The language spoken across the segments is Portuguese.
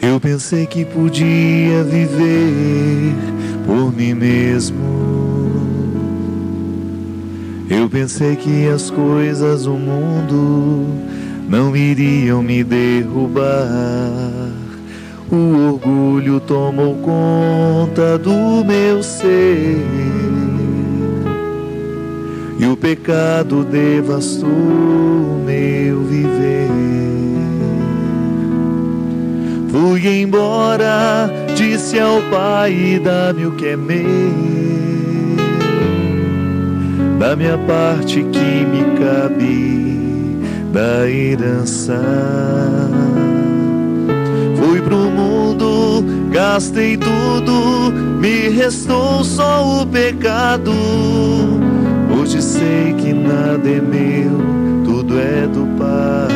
Eu pensei que podia viver por mim mesmo. Eu pensei que as coisas do mundo não iriam me derrubar. O orgulho tomou conta do meu ser e o pecado devastou o meu viver. Fui embora, disse ao Pai: dá-me o que é meu, da minha parte que me cabe da herança. Fui pro mundo, gastei tudo, me restou só o pecado. Hoje sei que nada é meu, tudo é do Pai.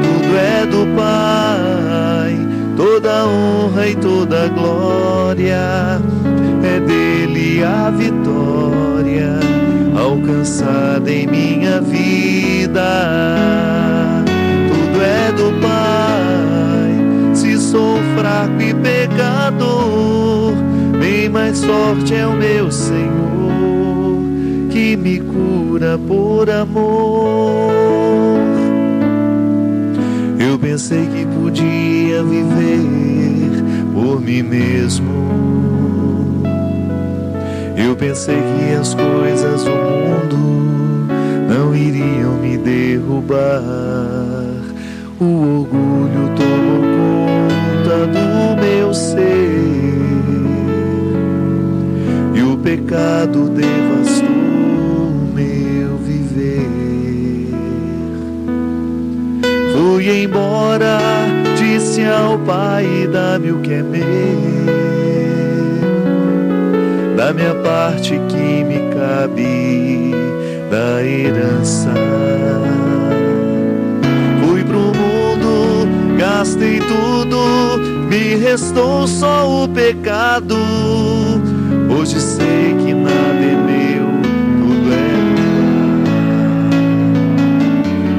Tudo é do Pai, toda honra e toda glória. É dele a vitória alcançada em minha vida. Tudo é do Pai. Se sou fraco e pecador, bem mais forte é o meu Senhor, que me cura por amor. Eu pensei que podia viver por mim mesmo. Eu pensei que as coisas do mundo não iriam me derrubar. O orgulho tomou conta do meu ser e o pecado devastou o meu viver. Fui embora, disse ao Pai: dá-me o que é meu, da minha parte que me cabe da herança. Fui pro mundo, gastei tudo, me restou só o pecado. Hoje sei que nada é meu,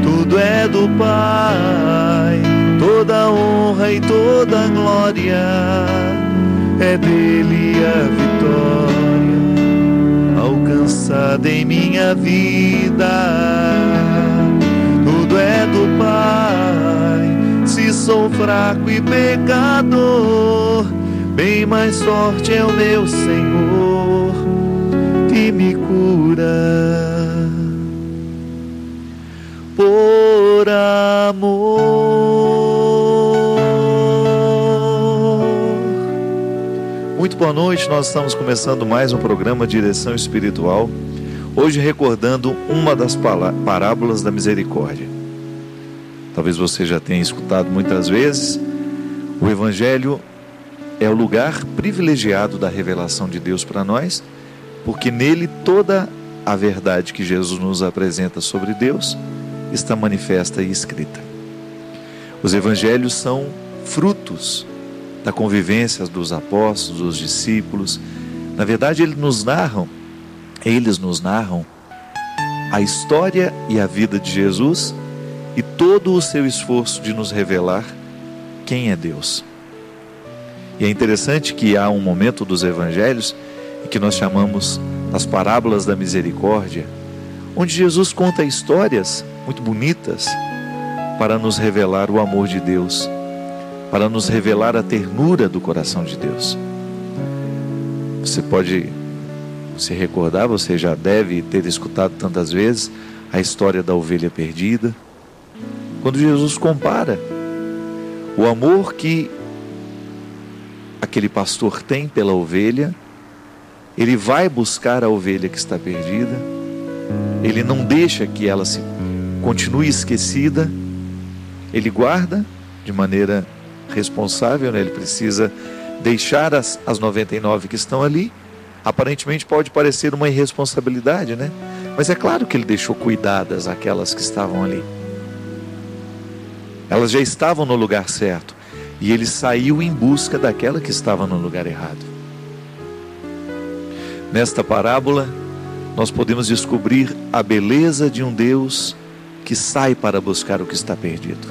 tudo é do Pai. Toda honra e toda glória é dele a vitória alcançada em minha vida. Tudo é do Pai. Se sou fraco e pecador, bem mais forte é o meu Senhor, que me cura por amor. Muito boa noite, nós estamos começando mais um programa Direção Espiritual, hoje recordando uma das parábolas da misericórdia. Talvez você já tenha escutado muitas vezes. O Evangelho é o lugar privilegiado da revelação de Deus para nós, porque nele toda a verdade que Jesus nos apresenta sobre Deus está manifesta e escrita. Os Evangelhos são frutos da convivência dos apóstolos, dos discípulos. Na verdade, eles nos narram a história e a vida de Jesus e todo o seu esforço de nos revelar quem é Deus. E é interessante que há um momento dos Evangelhos em que nós chamamos as parábolas da misericórdia, onde Jesus conta histórias muito bonitas para nos revelar o amor de Deus, para nos revelar a ternura do coração de Deus. Você pode se recordar, você já deve ter escutado tantas vezes a história da ovelha perdida, quando Jesus compara o amor que aquele pastor tem pela ovelha. Ele vai buscar a ovelha que está perdida, ele não deixa que ela continue esquecida, ele guarda de maneira responsável, né? Ele precisa deixar as 99 que estão ali. Aparentemente pode parecer uma irresponsabilidade, né? Mas é claro que ele deixou cuidadas aquelas que estavam ali. Elas já estavam no lugar certo e ele saiu em busca daquela que estava no lugar errado. Nesta parábola nós podemos descobrir a beleza de um Deus que sai para buscar o que está perdido.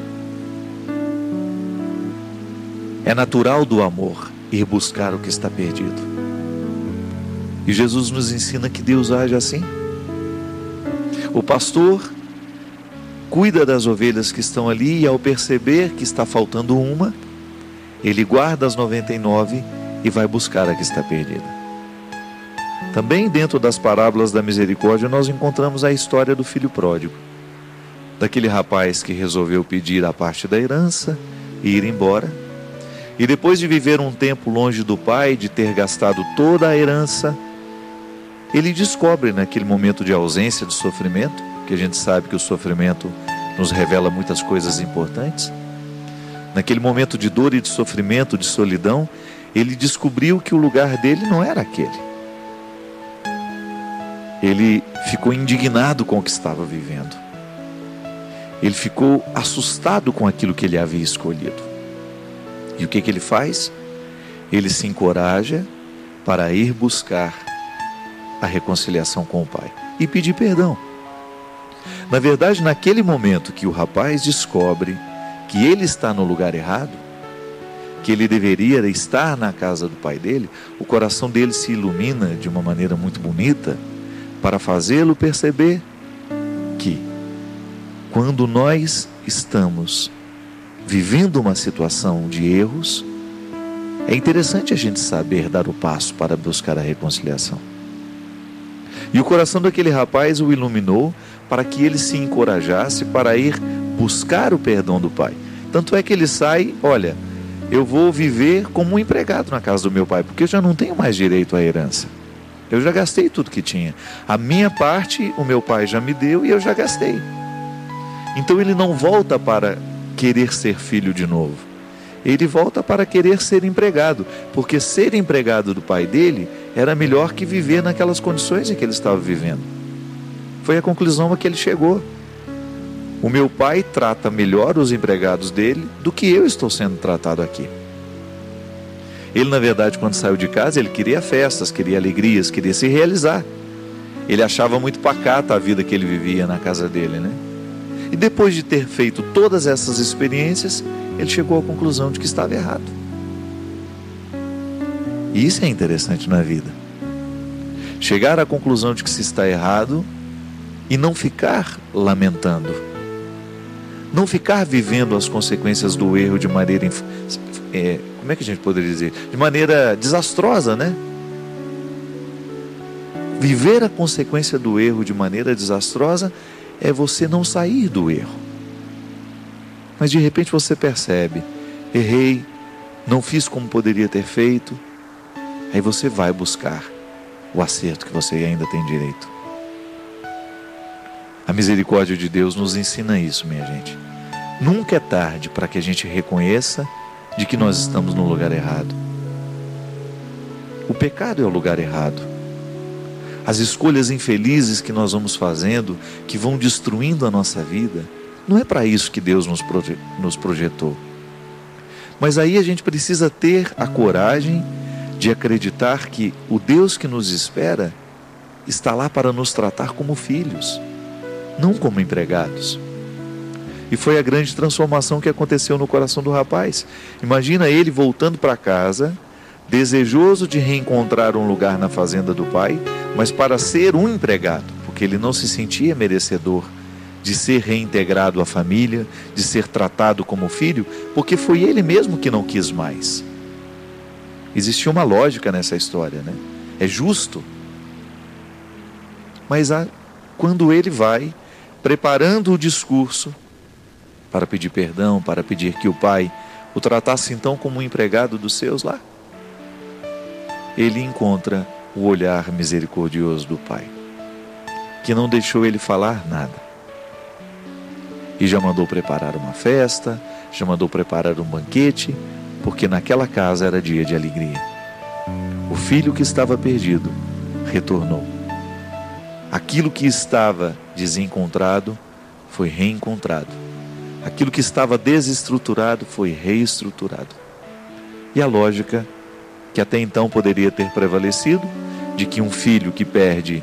É natural do amor ir buscar o que está perdido. E Jesus nos ensina que Deus age assim. O pastor cuida das ovelhas que estão ali e ao perceber que está faltando uma, ele guarda as 99 e vai buscar a que está perdida. Também dentro das parábolas da misericórdia nós encontramos a história do filho pródigo, daquele rapaz que resolveu pedir a parte da herança e ir embora, e depois de viver um tempo longe do pai, de ter gastado toda a herança, ele descobre naquele momento de ausência, de sofrimento, que a gente sabe que o sofrimento nos revela muitas coisas importantes. Naquele momento de dor e de sofrimento, de solidão, ele descobriu que o lugar dele não era aquele. Ele ficou indignado com o que estava vivendo. Ele ficou assustado com aquilo que ele havia escolhido. E o que ele faz? Ele se encoraja para ir buscar a reconciliação com o pai e pedir perdão. Na verdade, naquele momento que o rapaz descobre que ele está no lugar errado, que ele deveria estar na casa do pai dele, o coração dele se ilumina de uma maneira muito bonita para fazê-lo perceber que quando nós estamos vivendo uma situação de erros, é interessante a gente saber dar o passo para buscar a reconciliação. E o coração daquele rapaz o iluminou para que ele se encorajasse para ir buscar o perdão do pai. Tanto é que ele sai, olha, eu vou viver como um empregado na casa do meu pai, porque eu já não tenho mais direito à herança. Eu já gastei tudo que tinha. A minha parte, o meu pai já me deu e eu já gastei. Então ele não volta para querer ser filho de novo. Ele volta para querer ser empregado, porque ser empregado do pai dele era melhor que viver naquelas condições em que ele estava vivendo. Foi a conclusão a que ele chegou. O meu pai trata melhor os empregados dele do que eu estou sendo tratado aqui. Ele, na verdade, quando saiu de casa, ele queria festas, queria alegrias, queria se realizar. Ele achava muito pacata a vida que ele vivia na casa dele, né? E depois de ter feito todas essas experiências, ele chegou à conclusão de que estava errado. E isso é interessante na vida. Chegar à conclusão de que se está errado e não ficar lamentando. Não ficar vivendo as consequências do erro de maneira, como é que a gente poderia dizer? De maneira desastrosa, né? Viver a consequência do erro de maneira desastrosa é você não sair do erro. Mas de repente você percebe, errei, não fiz como poderia ter feito. Aí você vai buscar o acerto que você ainda tem direito. A misericórdia de Deus nos ensina isso, minha gente. Nunca é tarde para que a gente reconheça de que nós estamos no lugar errado. O pecado é o lugar errado. As escolhas infelizes que nós vamos fazendo, que vão destruindo a nossa vida, não é para isso que Deus nos projetou. Mas aí a gente precisa ter a coragem de acreditar que o Deus que nos espera está lá para nos tratar como filhos, não como empregados. E foi a grande transformação que aconteceu no coração do rapaz. Imagina ele voltando para casa, desejoso de reencontrar um lugar na fazenda do pai, mas para ser um empregado, porque ele não se sentia merecedor de ser reintegrado à família, de ser tratado como filho, porque foi ele mesmo que não quis mais. Existia uma lógica nessa história, né? É justo. Mas quando ele vai preparando o discurso para pedir perdão, para pedir que o pai o tratasse então como um empregado dos seus lá, ele encontra o olhar misericordioso do pai, que não deixou ele falar nada. E já mandou preparar uma festa, já mandou preparar um banquete, porque naquela casa era dia de alegria. O filho que estava perdido retornou. Aquilo que estava desencontrado foi reencontrado. Aquilo que estava desestruturado foi reestruturado. E a lógica que até então poderia ter prevalecido, de que um filho que perde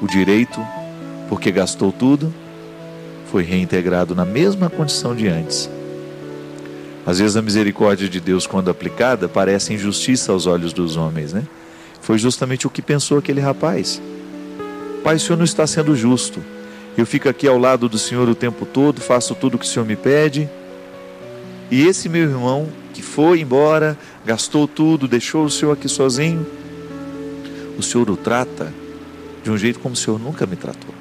o direito porque gastou tudo, foi reintegrado na mesma condição de antes. Às vezes a misericórdia de Deus, quando aplicada, parece injustiça aos olhos dos homens, né? Foi justamente o que pensou aquele rapaz. Pai, o Senhor não está sendo justo. Eu fico aqui ao lado do Senhor o tempo todo, faço tudo o que o Senhor me pede. E esse meu irmão, que foi embora, gastou tudo, deixou o Senhor aqui sozinho, o Senhor o trata de um jeito como o Senhor nunca me tratou.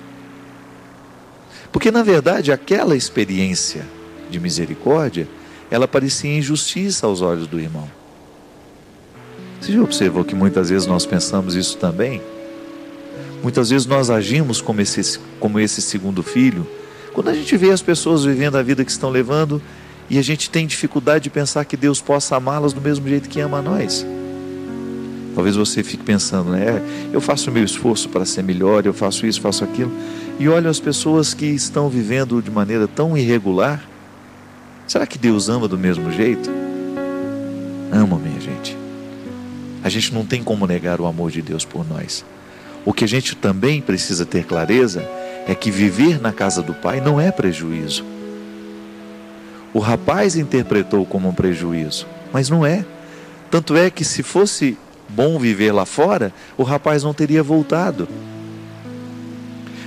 Porque, na verdade, aquela experiência de misericórdia, ela parecia injustiça aos olhos do irmão. Você já observou que muitas vezes nós pensamos isso também? Muitas vezes nós agimos como esse segundo filho, quando a gente vê as pessoas vivendo a vida que estão levando, e a gente tem dificuldade de pensar que Deus possa amá-las do mesmo jeito que ama a nós. Talvez você fique pensando, né? Eu faço o meu esforço para ser melhor, eu faço isso, faço aquilo, e olho as pessoas que estão vivendo de maneira tão irregular. Será que Deus ama do mesmo jeito? Ama, minha gente. A gente não tem como negar o amor de Deus por nós. O que a gente também precisa ter clareza é que viver na casa do Pai não é prejuízo. O rapaz interpretou como um prejuízo, mas não é. Tanto é que se fosse bom viver lá fora, o rapaz não teria voltado.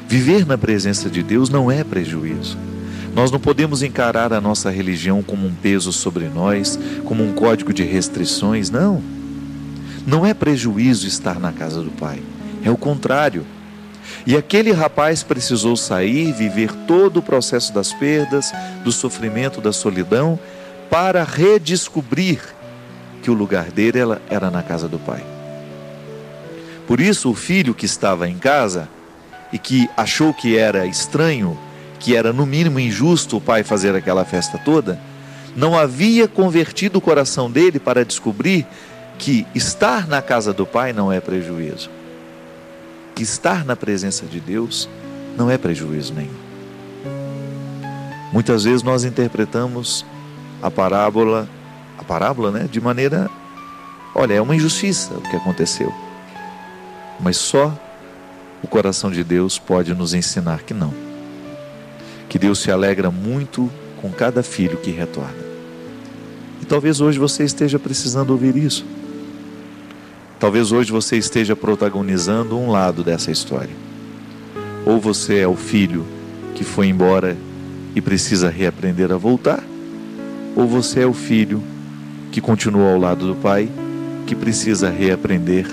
Viver na presença de Deus não é prejuízo. Nós não podemos encarar a nossa religião como um peso sobre nós, como um código de restrições, não. Não é prejuízo estar na casa do Pai, é o contrário. E aquele rapaz precisou sair, viver todo o processo das perdas, do sofrimento, da solidão, para redescobrir que o lugar dele era na casa do Pai. Por isso, o filho que estava em casa e que achou que era estranho, que era no mínimo injusto o pai fazer aquela festa toda, não havia convertido o coração dele para descobrir que estar na casa do Pai não é prejuízo. Que estar na presença de Deus não é prejuízo nenhum. Muitas vezes nós interpretamos a parábola, né, de maneira, olha, é uma injustiça o que aconteceu. Mas só o coração de Deus pode nos ensinar que não. Que Deus se alegra muito com cada filho que retorna. E talvez hoje você esteja precisando ouvir isso. Talvez hoje você esteja protagonizando um lado dessa história. Ou você é o filho que foi embora e precisa reaprender a voltar, ou você é o filho que continua ao lado do pai, que precisa reaprender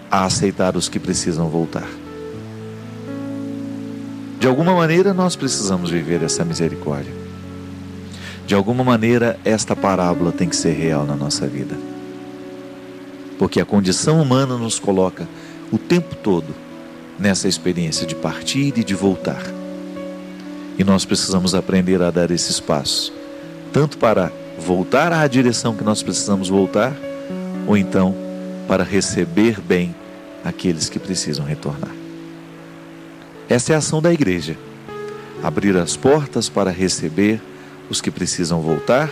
a aceitar os que precisam voltar. De alguma maneira nós precisamos viver essa misericórdia. De alguma maneira esta parábola tem que ser real na nossa vida. Porque a condição humana nos coloca o tempo todo nessa experiência de partir e de voltar. E nós precisamos aprender a dar esses passos, tanto para voltar à direção que nós precisamos voltar, ou então para receber bem aqueles que precisam retornar. Essa é a ação da igreja: abrir as portas para receber os que precisam voltar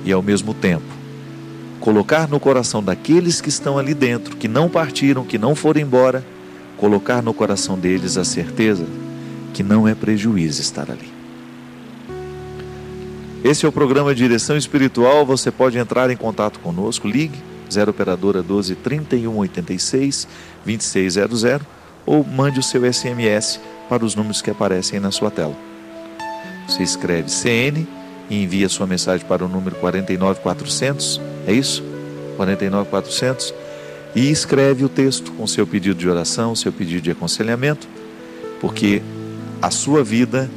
e, ao mesmo tempo, colocar no coração daqueles que estão ali dentro, que não partiram, que não foram embora, colocar no coração deles a certeza que não é prejuízo estar ali. Esse é o programa Direção Espiritual. Você pode entrar em contato conosco, ligue 0 operadora 12 31 86 2600 ou mande o seu SMS para os números que aparecem aí na sua tela. Você escreve CN e envia sua mensagem para o número 49400, é isso? 49400, e escreve o texto com seu pedido de oração, seu pedido de aconselhamento, porque a sua vida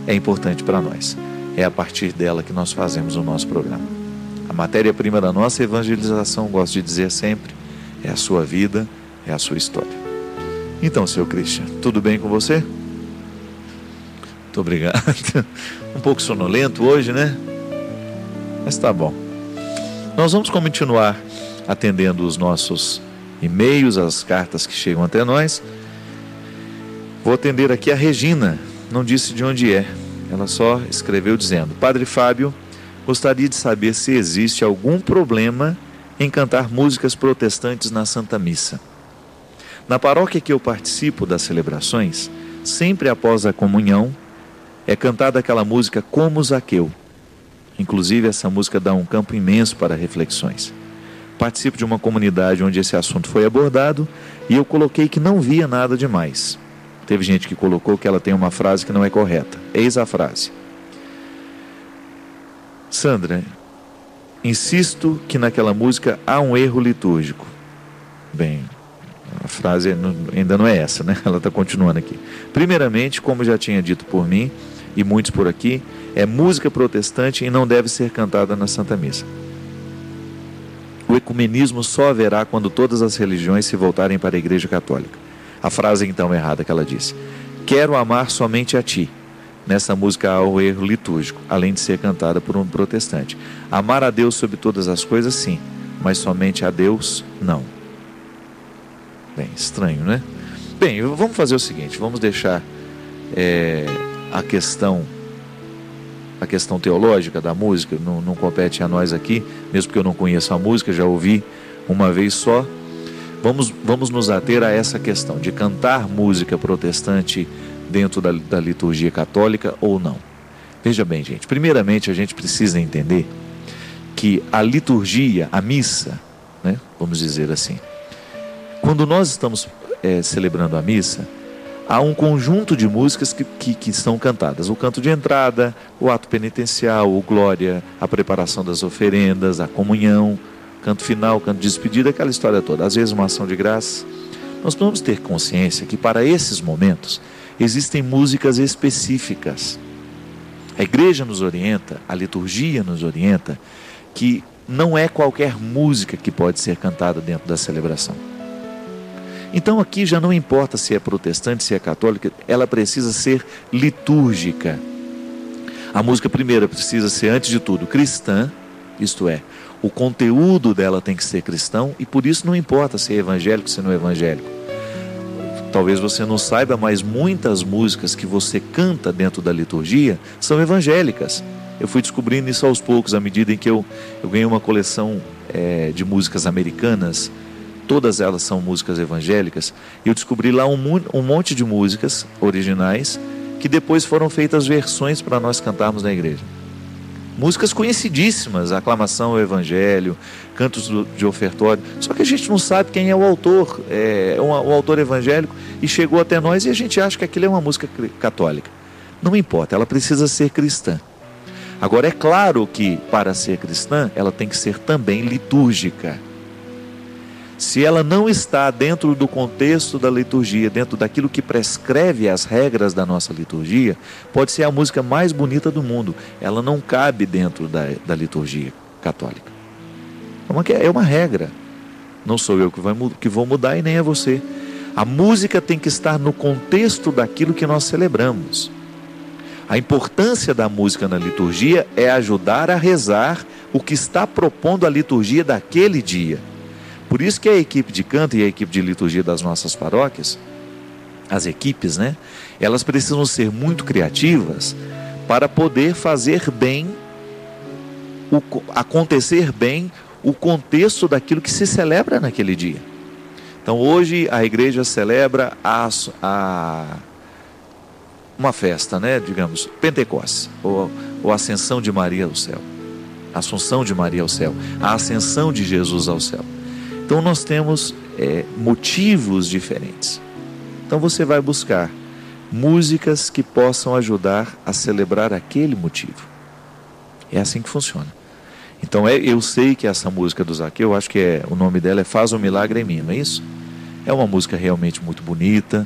é importante para nós. É a partir dela que nós fazemos o nosso programa. A matéria-prima da nossa evangelização, gosto de dizer sempre, é a sua vida, é a sua história. Então, seu Christian, tudo bem com você? Muito obrigado. Um pouco sonolento hoje, né? Mas tá bom. Nós vamos continuar atendendo os nossos e-mails, as cartas que chegam até nós. Vou atender aqui a Regina, não disse de onde é. Ela só escreveu dizendo: Padre Fábio, gostaria de saber se existe algum problema em cantar músicas protestantes na Santa Missa. Na paróquia que eu participo das celebrações, sempre após a comunhão, é cantada aquela música Como Zaqueu. Inclusive, essa música dá um campo imenso para reflexões. Participo de uma comunidade onde esse assunto foi abordado e eu coloquei que não via nada demais. Teve gente que colocou que ela tem uma frase que não é correta. Eis a frase: Sandra, insisto que naquela música há um erro litúrgico. Bem, a frase ainda não é essa, né? Ela está continuando aqui. Primeiramente, como já tinha dito por mim e muitos por aqui, é música protestante e não deve ser cantada na Santa Missa. O ecumenismo só haverá quando todas as religiões se voltarem para a Igreja Católica. A frase então errada que ela disse: quero amar somente a ti. Nessa música há o erro litúrgico, além de ser cantada por um protestante. Amar a Deus sobre todas as coisas, sim, mas somente a Deus, não. Bem, estranho, né? Bem, vamos fazer o seguinte, vamos deixar a questão teológica da música, não compete a nós aqui, mesmo porque eu não conheço a música, já ouvi uma vez só. Vamos nos ater a essa questão de cantar música protestante dentro da liturgia católica ou não. Veja bem, gente, primeiramente a gente precisa entender que a liturgia, a missa, né, vamos dizer assim, quando nós estamos celebrando a missa, há um conjunto de músicas que são cantadas. O canto de entrada, o ato penitencial, o glória, a preparação das oferendas, a comunhão, canto final, canto de despedida, aquela história toda. Às vezes uma ação de graça. Nós precisamos ter consciência que para esses momentos existem músicas específicas. A igreja nos orienta, a liturgia nos orienta, que não é qualquer música que pode ser cantada dentro da celebração. Então aqui já não importa se é protestante, se é católica, ela precisa ser litúrgica. A música primeira precisa ser, antes de tudo, cristã, isto é, o conteúdo dela tem que ser cristão, e por isso não importa se é evangélico, se não é evangélico. Talvez você não saiba, mas muitas músicas que você canta dentro da liturgia são evangélicas. Eu fui descobrindo isso aos poucos, à medida em que eu ganhei uma coleção de músicas americanas. Todas elas são músicas evangélicas. Eu descobri lá um monte de músicas originais que depois foram feitas versões para nós cantarmos na igreja. Músicas conhecidíssimas, aclamação ao evangelho, cantos de ofertório. Só que a gente não sabe quem é o autor, o autor evangélico, e chegou até nós e a gente acha que aquilo é uma música católica. Não importa, ela precisa ser cristã. Agora, é claro que para ser cristã, ela tem que ser também litúrgica. Se ela não está dentro do contexto da liturgia, dentro daquilo que prescreve as regras da nossa liturgia, pode ser a música mais bonita do mundo. Ela não cabe dentro da liturgia católica. É uma regra. Não sou eu que vou mudar e nem é você. A música tem que estar no contexto daquilo que nós celebramos. A importância da música na liturgia é ajudar a rezar o que está propondo a liturgia daquele dia. Por isso que a equipe de canto e a equipe de liturgia das nossas paróquias, as equipes, né? Elas precisam ser muito criativas para poder fazer bem, acontecer bem o contexto daquilo que se celebra naquele dia. Então hoje a igreja celebra uma festa, né? Digamos, Pentecostes, ou Ascensão de Maria ao céu. Assunção de Maria ao céu, a ascensão de Jesus ao céu. Então nós temos motivos diferentes. Então você vai buscar músicas que possam ajudar a celebrar aquele motivo. É assim que funciona. Então eu sei que essa música do Zaqueu, eu acho que o nome dela é Faz um Milagre em Mim, não é isso? É uma música realmente muito bonita,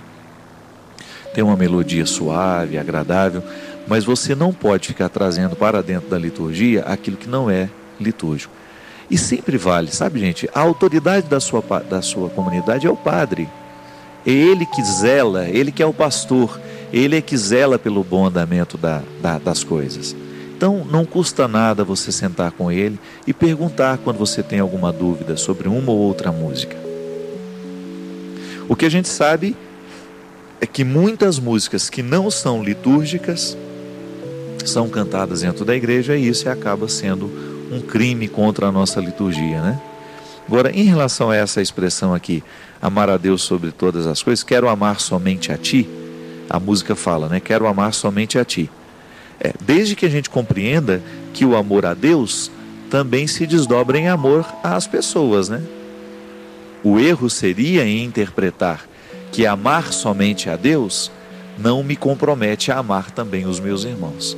tem uma melodia suave, agradável, mas você não pode ficar trazendo para dentro da liturgia aquilo que não é litúrgico. E sempre vale, sabe, gente? A autoridade da sua comunidade é o padre. É ele que zela, ele que é o pastor, ele é que zela pelo bom andamento das coisas. Então não custa nada você sentar com ele e perguntar quando você tem alguma dúvida sobre uma ou outra música. O que a gente sabe é que muitas músicas que não são litúrgicas são cantadas dentro da igreja, e isso acaba sendo um crime contra a nossa liturgia, né? Agora, em relação a essa expressão aqui, amar a Deus sobre todas as coisas, quero amar somente a ti, a música fala, né? Quero amar somente a ti. Desde que a gente compreenda que o amor a Deus também se desdobra em amor às pessoas, né? O erro seria em interpretar que amar somente a Deus não me compromete a amar também os meus irmãos.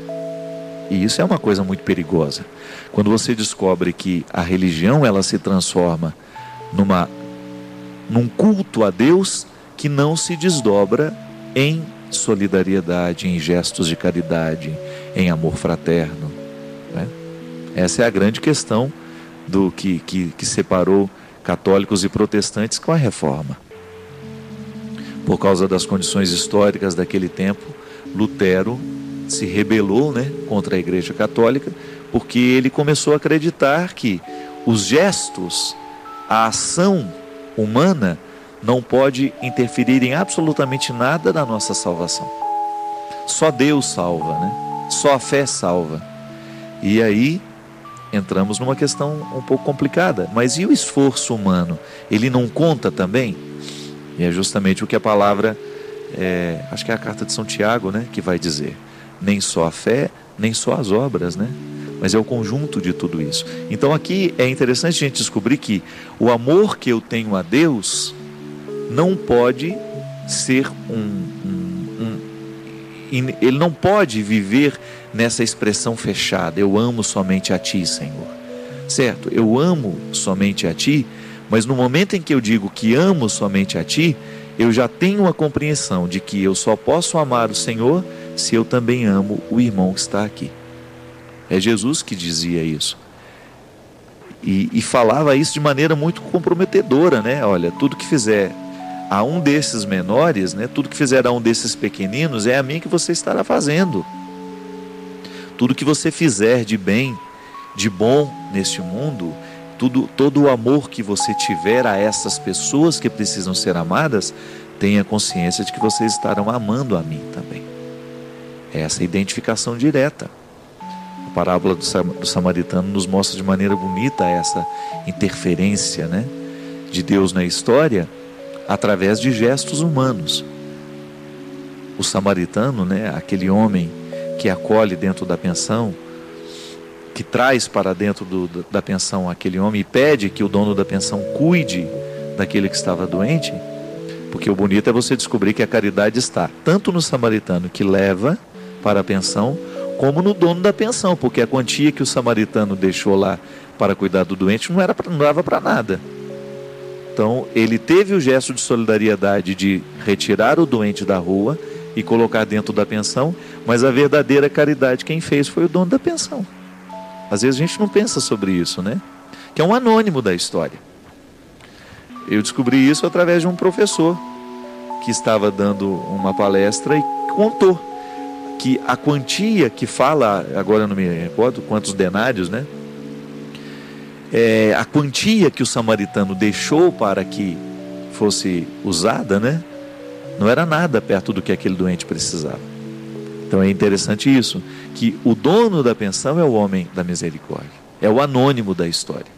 E isso é uma coisa muito perigosa. Quando você descobre que a religião ela se transforma num culto a Deus que não se desdobra em solidariedade, em gestos de caridade, em amor fraterno, né? Essa é a grande questão do que separou católicos e protestantes com a Reforma. Por causa das condições históricas daquele tempo, Lutero se rebelou, né, contra a Igreja Católica, porque ele começou a acreditar que os gestos, a ação humana não pode interferir em absolutamente nada na nossa salvação. Só Deus salva, né? Só a fé salva. E aí entramos numa questão um pouco complicada. Mas e o esforço humano? Ele não conta também? E é justamente o que a palavra, acho que é a carta de São Tiago, né, que vai dizer. Nem só a fé, nem só as obras, né? Mas é o conjunto de tudo isso. Então aqui é interessante a gente descobrir que o amor que eu tenho a Deus não pode ser ele não pode viver nessa expressão fechada, eu amo somente a Ti, Senhor. Certo, eu amo somente a Ti, mas no momento em que eu digo que amo somente a Ti, eu já tenho a compreensão de que eu só posso amar o Senhor se eu também amo o irmão que está aqui. É Jesus que dizia isso. E falava isso de maneira muito comprometedora, né? Olha, tudo que fizer a um desses menores, né? Tudo que fizer a um desses pequeninos, é a mim que você estará fazendo. Tudo que você fizer de bem, de bom neste mundo, todo o amor que você tiver a essas pessoas que precisam ser amadas, tenha consciência de que vocês estarão amando a mim também. É essa identificação direta. A parábola do samaritano nos mostra de maneira bonita essa interferência, né, de Deus na história através de gestos humanos. O samaritano, né, aquele homem que acolhe dentro da pensão, que traz para dentro da pensão aquele homem e pede que o dono da pensão cuide daquele que estava doente, porque o bonito é você descobrir que a caridade está tanto no samaritano que leva para a pensão, como no dono da pensão, porque a quantia que o samaritano deixou lá para cuidar do doente não dava para nada. Então ele teve o gesto de solidariedade de retirar o doente da rua e colocar dentro da pensão, mas a verdadeira caridade quem fez foi o dono da pensão. Às vezes a gente não pensa sobre isso, né? Que é um anônimo da história. Eu descobri isso através de um professor que estava dando uma palestra e contou que a quantia que fala, agora eu não me recordo quantos denários, né? A quantia que o samaritano deixou para que fosse usada, né? Não era nada perto do que aquele doente precisava. Então é interessante isso, que o dono da pensão é o homem da misericórdia, é o anônimo da história.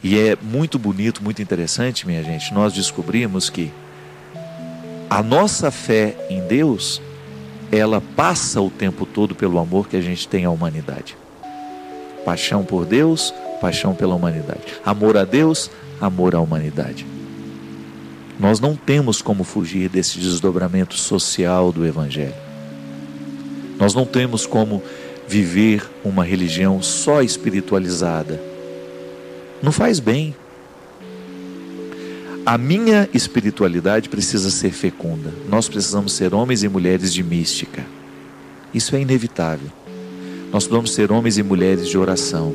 E é muito bonito, muito interessante, minha gente, nós descobrimos que a nossa fé em Deus, ela passa o tempo todo pelo amor que a gente tem à humanidade. Paixão por Deus, paixão pela humanidade. Amor a Deus, amor à humanidade. Nós não temos como fugir desse desdobramento social do Evangelho. Nós não temos como viver uma religião só espiritualizada. Não faz bem. A minha espiritualidade precisa ser fecunda. Nós precisamos ser homens e mulheres de mística. Isso é inevitável. Nós precisamos ser homens e mulheres de oração.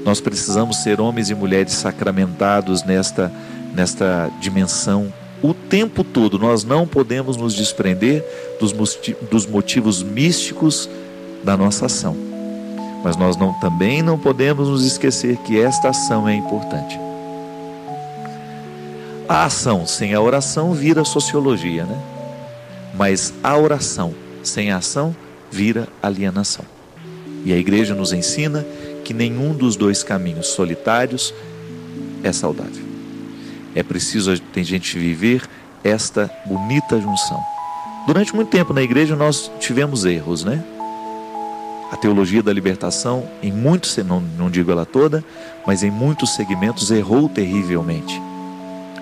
Nós precisamos ser homens e mulheres sacramentados nesta dimensão o tempo todo. Nós não podemos nos desprender dos motivos místicos da nossa ação. Mas nós também não podemos nos esquecer que esta ação é importante. A ação sem a oração vira sociologia, né? Mas a oração sem a ação vira alienação. E a igreja nos ensina que nenhum dos dois caminhos solitários é saudável. É preciso a gente viver esta bonita junção. Durante muito tempo na igreja nós tivemos erros, né? A teologia da libertação, em muitos, não digo ela toda, mas em muitos segmentos errou terrivelmente.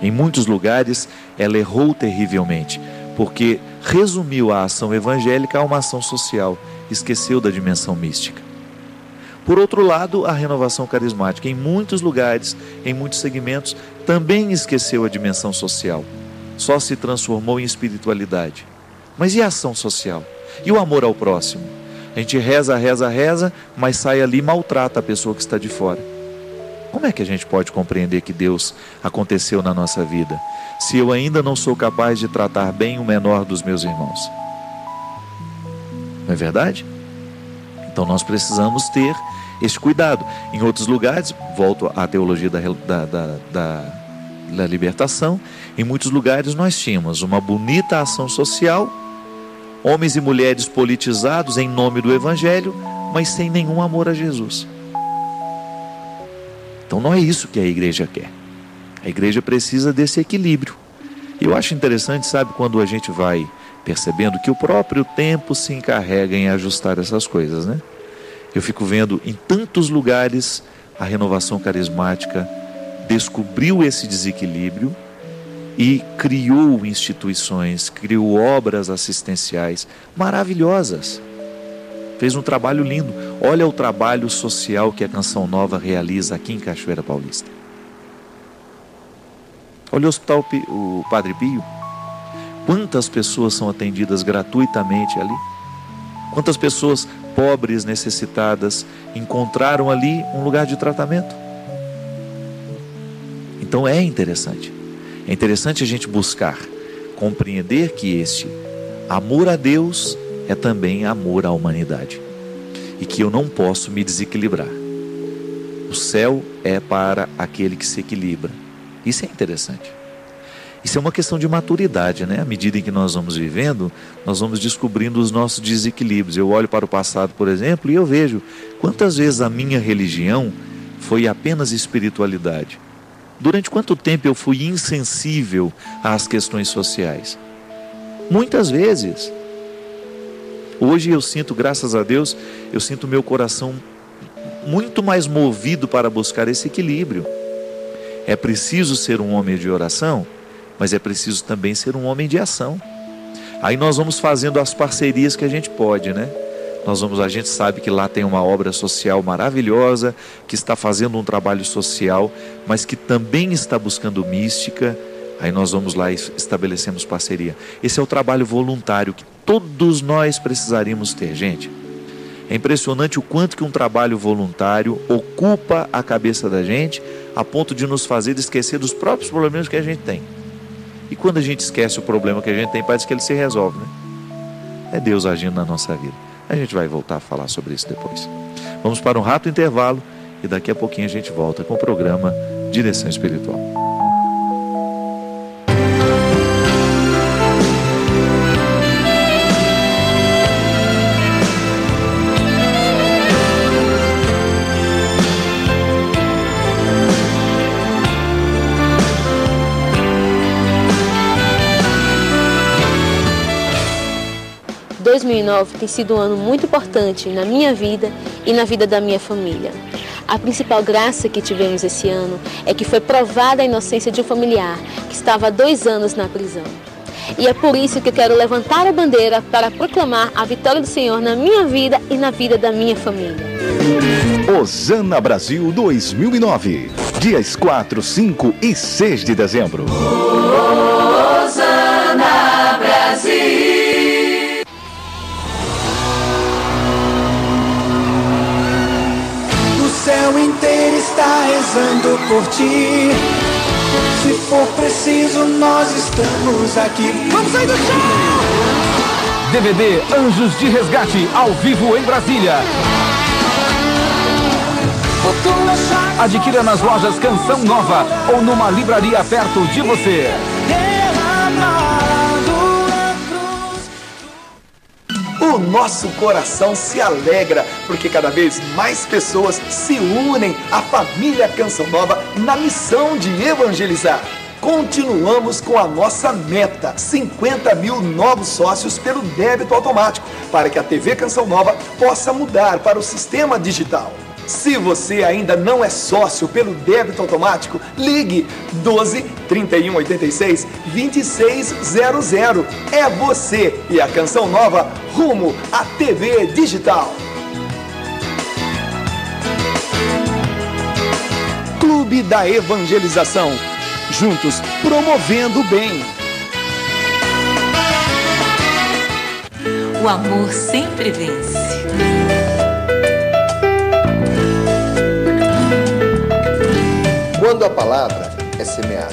Em muitos lugares ela errou terrivelmente, porque resumiu a ação evangélica a uma ação social, esqueceu da dimensão mística. Por outro lado, a renovação carismática, em muitos lugares, em muitos segmentos, também esqueceu a dimensão social, só se transformou em espiritualidade. Mas e a ação social? E o amor ao próximo? A gente reza, mas sai ali e maltrata a pessoa que está de fora. Como é que a gente pode compreender que Deus aconteceu na nossa vida, se eu ainda não sou capaz de tratar bem o menor dos meus irmãos? Não é verdade? Então nós precisamos ter esse cuidado. Em outros lugares, volto à teologia da libertação, em muitos lugares nós tínhamos uma bonita ação social, homens e mulheres politizados em nome do Evangelho, mas sem nenhum amor a Jesus. Então não é isso que a igreja quer. A igreja precisa desse equilíbrio. E eu acho interessante, sabe, quando a gente vai percebendo que o próprio tempo se encarrega em ajustar essas coisas, né? Eu fico vendo em tantos lugares a renovação carismática descobriu esse desequilíbrio e criou instituições, criou obras assistenciais maravilhosas. Fez um trabalho lindo. Olha o trabalho social que a Canção Nova realiza aqui em Cachoeira Paulista. Olha o Hospital o Padre Pio. Quantas pessoas são atendidas gratuitamente ali? Quantas pessoas pobres, necessitadas, encontraram ali um lugar de tratamento? Então é interessante. É interessante a gente buscar compreender que este amor a Deus é também amor à humanidade. E que eu não posso me desequilibrar. O céu é para aquele que se equilibra. Isso é interessante. Isso é uma questão de maturidade, né? À medida em que nós vamos vivendo, nós vamos descobrindo os nossos desequilíbrios. Eu olho para o passado, por exemplo, e eu vejo quantas vezes a minha religião foi apenas espiritualidade. Durante quanto tempo eu fui insensível às questões sociais? Muitas vezes. Hoje eu sinto, graças a Deus, eu sinto meu coração muito mais movido para buscar esse equilíbrio. É preciso ser um homem de oração, mas é preciso também ser um homem de ação. Aí nós vamos fazendo as parcerias que a gente pode, né? A gente sabe que lá tem uma obra social maravilhosa, que está fazendo um trabalho social, mas que também está buscando mística. Aí nós vamos lá e estabelecemos parceria. Esse é o trabalho voluntário que todos nós precisaríamos ter, gente. É impressionante o quanto que um trabalho voluntário ocupa a cabeça da gente, a ponto de nos fazer esquecer dos próprios problemas que a gente tem. E quando a gente esquece o problema que a gente tem, parece que ele se resolve, né? É Deus agindo na nossa vida. A gente vai voltar a falar sobre isso depois. Vamos para um rápido intervalo e daqui a pouquinho a gente volta com o programa Direção Espiritual. Em 2009 tem sido um ano muito importante na minha vida e na vida da minha família. A principal graça que tivemos esse ano é que foi provada a inocência de um familiar que estava há 2 anos na prisão. E é por isso que eu quero levantar a bandeira para proclamar a vitória do Senhor na minha vida e na vida da minha família. Hosana Brasil 2009, dias 4, 5 e 6 de dezembro. Hosana Brasil. O céu inteiro está rezando por ti. Se for preciso, nós estamos aqui. Vamos sair do chão! DVD Anjos de Resgate, ao vivo em Brasília. Adquira nas lojas Canção Nova ou numa livraria perto de você. O nosso coração se alegra porque cada vez mais pessoas se unem à família Canção Nova na missão de evangelizar. Continuamos com a nossa meta, 50 mil novos sócios pelo débito automático, para que a TV Canção Nova possa mudar para o sistema digital. Se você ainda não é sócio pelo débito automático, ligue 12 31 86 2600. É você e a Canção Nova rumo à TV digital. Clube da Evangelização. Juntos promovendo o bem. O amor sempre vence. Quando a palavra é semeada.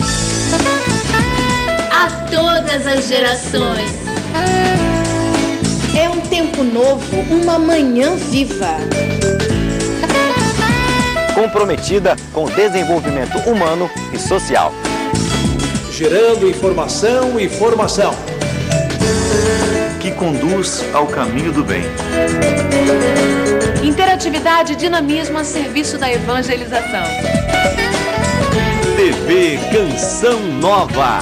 A todas as gerações. É um tempo novo, uma manhã viva. Comprometida com o desenvolvimento humano e social. Gerando informação e formação. Que conduz ao caminho do bem. Interatividade e dinamismo a serviço da evangelização. TV Canção Nova.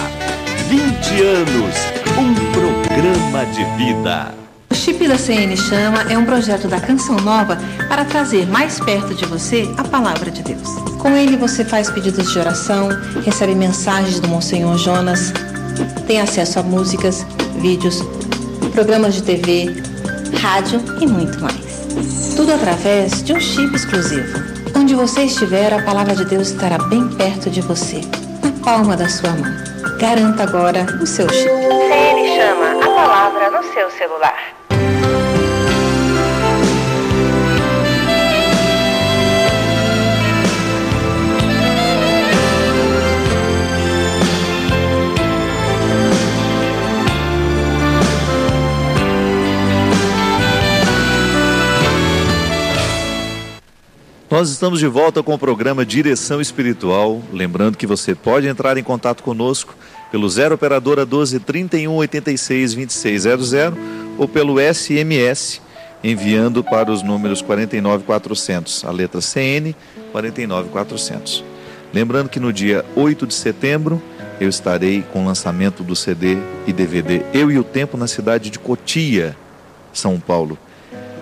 20 anos, um programa de vida. O Chip da CN Chama é um projeto da Canção Nova para trazer mais perto de você a palavra de Deus. Com ele você faz pedidos de oração, recebe mensagens do Monsenhor Jonas, tem acesso a músicas, vídeos, programas de TV, rádio e muito mais. Tudo através de um chip exclusivo. Onde você estiver, a palavra de Deus estará bem perto de você, na palma da sua mão. Garanta agora o seu chip. CN Chama, a palavra no seu celular. Nós estamos de volta com o programa Direção Espiritual. Lembrando que você pode entrar em contato conosco pelo 0 operadora 12 31 86 2600 ou pelo SMS, enviando para os números 49400, a letra CN 49400. Lembrando que no dia 8 de setembro eu estarei com o lançamento do CD e DVD Eu e o Tempo na cidade de Cotia, São Paulo.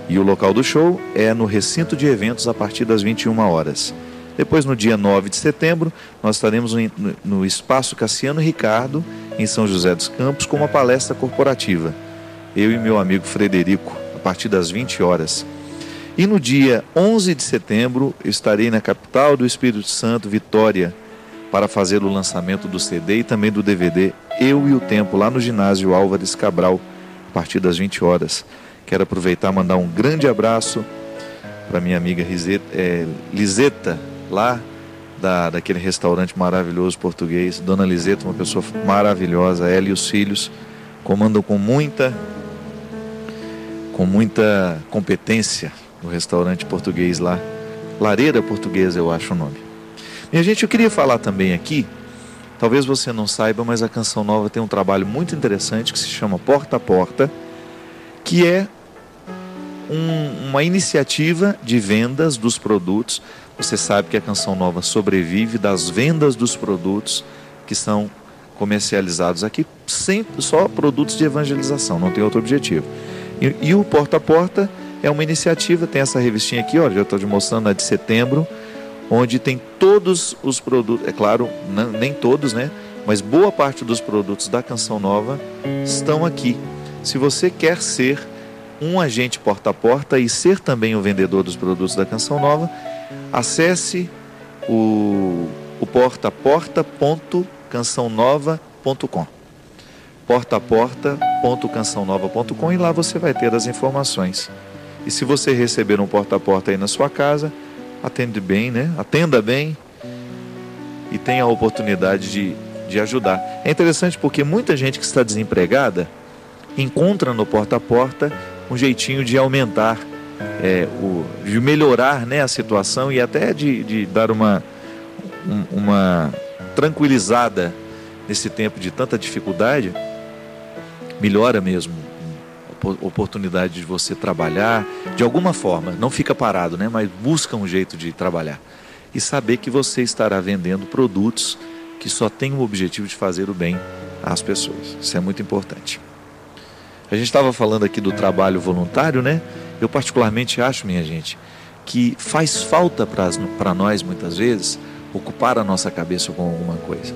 E o local do show é no recinto de eventos a partir das 21 horas. Depois, no dia 9 de setembro, nós estaremos no Espaço Cassiano Ricardo, em São José dos Campos, com uma palestra corporativa. Eu e meu amigo Frederico, a partir das 20 horas. E no dia 11 de setembro, eu estarei na capital do Espírito Santo, Vitória, para fazer o lançamento do CD e também do DVD Eu e o Tempo, lá no ginásio Álvares Cabral, a partir das 20 horas. Quero aproveitar e mandar um grande abraço para minha amiga Liseta, lá daquele restaurante maravilhoso português. Dona Liseta, uma pessoa maravilhosa, ela e os filhos comandam com muita competência o restaurante português lá. Lareira Portuguesa, eu acho o nome. Minha gente, eu queria falar também aqui, talvez você não saiba, mas a Canção Nova tem um trabalho muito interessante que se chama Porta a Porta, que é uma iniciativa de vendas dos produtos. Você sabe que a Canção Nova sobrevive das vendas dos produtos que são comercializados aqui, sempre só produtos de evangelização, não tem outro objetivo. E o Porta a Porta é uma iniciativa, tem essa revistinha aqui, já estou te mostrando, a de setembro, onde tem todos os produtos, é claro, nem todos, né? Mas boa parte dos produtos da Canção Nova estão aqui. Se você quer ser um agente porta a porta e ser também o vendedor dos produtos da Canção Nova, acesse o portaporta.cançãonova.com, portaporta.cançãonova.com, e lá você vai ter as informações. E se você receber um porta a porta aí na sua casa, atenda bem e tenha a oportunidade de ajudar. É interessante porque muita gente que está desempregada encontra no porta a porta um jeitinho de aumentar, de melhorar, né, a situação e até de dar uma tranquilizada nesse tempo de tanta dificuldade. Melhora mesmo a oportunidade de você trabalhar de alguma forma, não fica parado, né, mas busca um jeito de trabalhar e saber que você estará vendendo produtos que só tem o objetivo de fazer o bem às pessoas. Isso é muito importante. A gente estava falando aqui do trabalho voluntário, né? Eu particularmente acho, minha gente, que faz falta para nós, muitas vezes, ocupar a nossa cabeça com alguma coisa.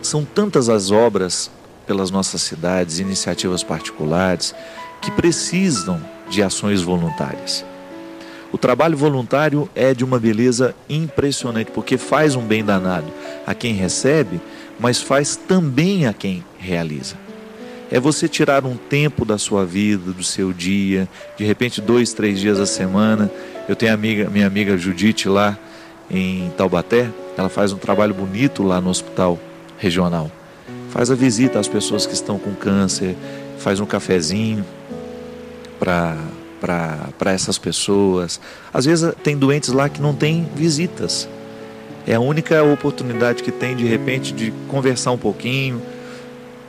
São tantas as obras pelas nossas cidades, iniciativas particulares, que precisam de ações voluntárias. O trabalho voluntário é de uma beleza impressionante, porque faz um bem danado a quem recebe, mas faz também a quem realiza. É você tirar um tempo da sua vida, do seu dia, de repente 2, 3 dias a semana. Eu tenho minha amiga Judite lá em Taubaté, ela faz um trabalho bonito lá no hospital regional. Faz a visita às pessoas que estão com câncer, faz um cafezinho para essas pessoas. Às vezes tem doentes lá que não tem visitas. É a única oportunidade que tem, de repente, de conversar um pouquinho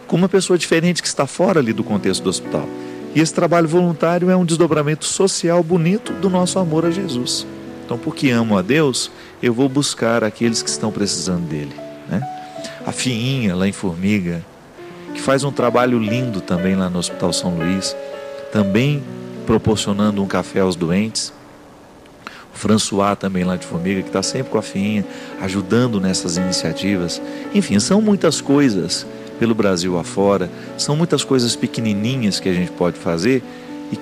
com uma pessoa diferente que está fora ali do contexto do hospital. E esse trabalho voluntário é um desdobramento social bonito do nosso amor a Jesus. Então, porque amo a Deus, eu vou buscar aqueles que estão precisando dele, né? A Fiinha, lá em Formiga, que faz um trabalho lindo também lá no Hospital São Luís, também proporcionando um café aos doentes. O François também lá de Formiga, que está sempre com a Fiinha, ajudando nessas iniciativas. Enfim, são muitas coisas pelo Brasil afora, são muitas coisas pequenininhas que a gente pode fazer e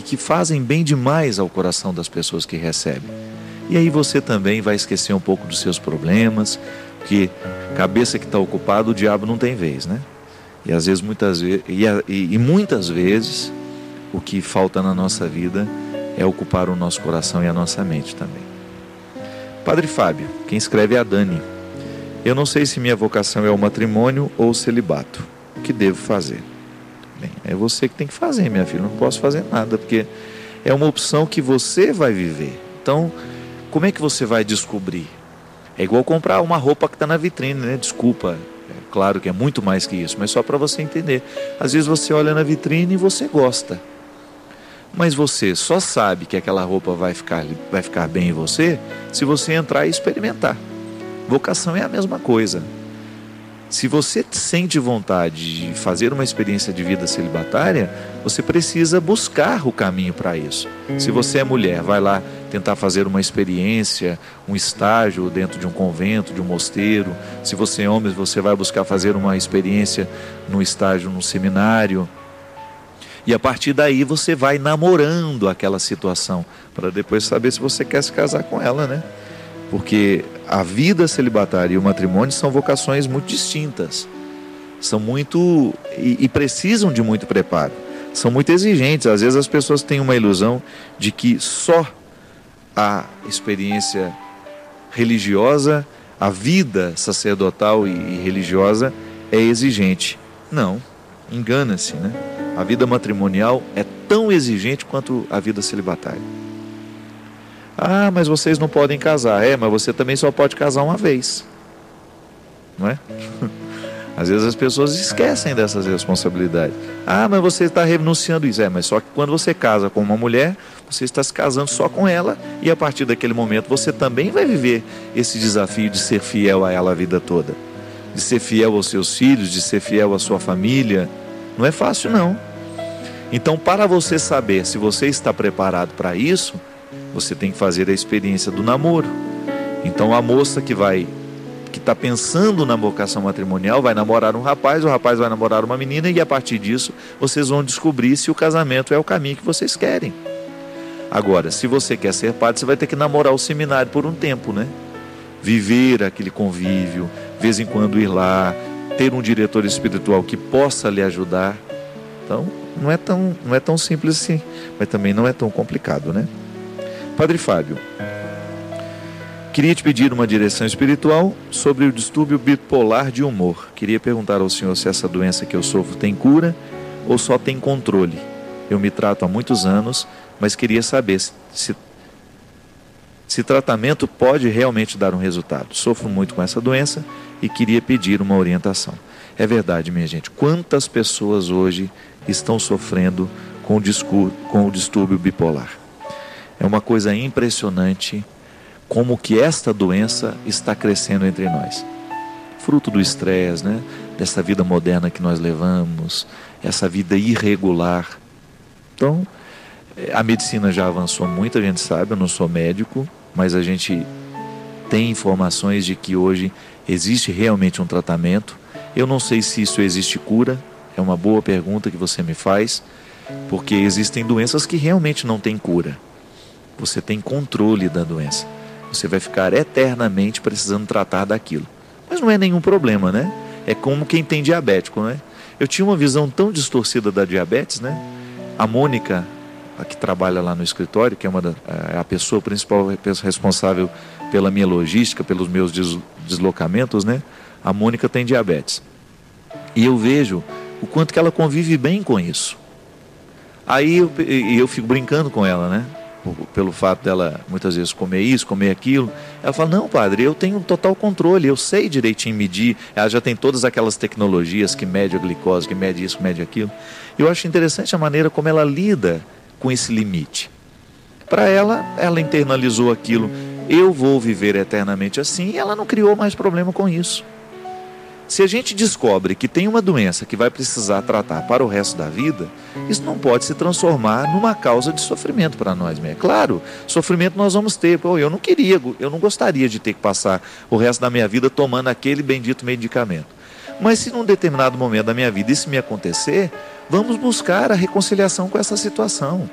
que fazem bem demais ao coração das pessoas que recebem. E aí você também vai esquecer um pouco dos seus problemas, porque cabeça que está ocupada, o diabo não tem vez, né? E às vezes, muitas vezes, o que falta na nossa vida é ocupar o nosso coração e a nossa mente também. Padre Fábio, quem escreve é a Dani. Eu não sei se minha vocação é o matrimônio ou o celibato. O que devo fazer? Bem, é você que tem que fazer, minha filha. Não posso fazer nada, porque é uma opção que você vai viver. Então, como é que você vai descobrir? É igual comprar uma roupa que está na vitrine, né? Desculpa, é claro que é muito mais que isso, mas só para você entender. Às vezes você olha na vitrine e você gosta, mas você só sabe que aquela roupa vai ficar bem em você se você entrar e experimentar. Vocação é a mesma coisa. Se você sente vontade de fazer uma experiência de vida celibatária, você precisa buscar o caminho para isso. Se você é mulher, vai lá tentar fazer uma experiência, um estágio dentro de um convento, de um mosteiro. Se você é homem, você vai buscar fazer uma experiência num estágio, num seminário. E a partir daí você vai namorando aquela situação, para depois saber se você quer se casar com ela, né? Porque a vida celibatária e o matrimônio são vocações muito distintas. São muito... e precisam de muito preparo. São muito exigentes. Às vezes as pessoas têm uma ilusão de que só a experiência religiosa, a vida sacerdotal e religiosa é exigente. Não, engana-se, né? A vida matrimonial é tão exigente quanto a vida celibatária. Ah, mas vocês não podem casar. Mas você também só pode casar uma vez. Não é? Às vezes as pessoas esquecem dessas responsabilidades. Ah, mas você está renunciando isso. Mas só que quando você casa com uma mulher, você está se casando só com ela, e a partir daquele momento você também vai viver esse desafio de ser fiel a ela a vida toda. De ser fiel aos seus filhos, de ser fiel à sua família. Não é fácil, não. Então, para você saber se você está preparado para isso, você tem que fazer a experiência do namoro. Então a moça que está pensando na vocação matrimonial vai namorar um rapaz, o rapaz vai namorar uma menina, e a partir disso vocês vão descobrir se o casamento é o caminho que vocês querem. Agora, se você quer ser padre, você vai ter que namorar o seminário por um tempo, né? Viver aquele convívio, de vez em quando ir lá, ter um diretor espiritual que possa lhe ajudar. Então não é tão simples assim, mas também não é tão complicado, né? Padre Fábio, queria te pedir uma direção espiritual sobre o distúrbio bipolar de humor. Queria perguntar ao senhor se essa doença que eu sofro tem cura ou só tem controle. Eu me trato há muitos anos, mas queria saber se tratamento pode realmente dar um resultado. Sofro muito com essa doença e queria pedir uma orientação. É verdade, minha gente, quantas pessoas hoje estão sofrendo com o distúrbio bipolar? É uma coisa impressionante como que esta doença está crescendo entre nós. fruto do estresse, né? Dessa vida moderna que nós levamos, essa vida irregular. Então, a medicina já avançou muito, a gente sabe, eu não sou médico, mas a gente tem informações de que hoje existe realmente um tratamento. Eu não sei se isso existe cura, é uma boa pergunta que você me faz, porque existem doenças que realmente não têm cura. Você tem controle da doença. Você vai ficar eternamente precisando tratar daquilo. Mas não é nenhum problema, né? É como quem tem diabético, né? Eu tinha uma visão tão distorcida da diabetes, né? A Mônica, a que trabalha lá no escritório, que é a pessoa principal responsável pela minha logística, pelos meus deslocamentos, né? A Mônica tem diabetes. E eu vejo o quanto que ela convive bem com isso. Aí eu fico brincando com ela, né? Pelo fato dela muitas vezes comer isso, comer aquilo. Ela fala, não, padre, eu tenho total controle, eu sei direitinho medir. Ela já tem todas aquelas tecnologias que mede a glicose, que mede isso, que mede aquilo. Eu acho interessante a maneira como ela lida com esse limite. Para ela internalizou aquilo, eu vou viver eternamente assim, e ela não criou mais problema com isso. Se a gente descobre que tem uma doença que vai precisar tratar para o resto da vida, isso não pode se transformar numa causa de sofrimento para nós mesmo. Claro, sofrimento nós vamos ter. Eu não gostaria de ter que passar o resto da minha vida tomando aquele bendito medicamento. Mas se num determinado momento da minha vida isso me acontecer, vamos buscar a reconciliação com essa situação.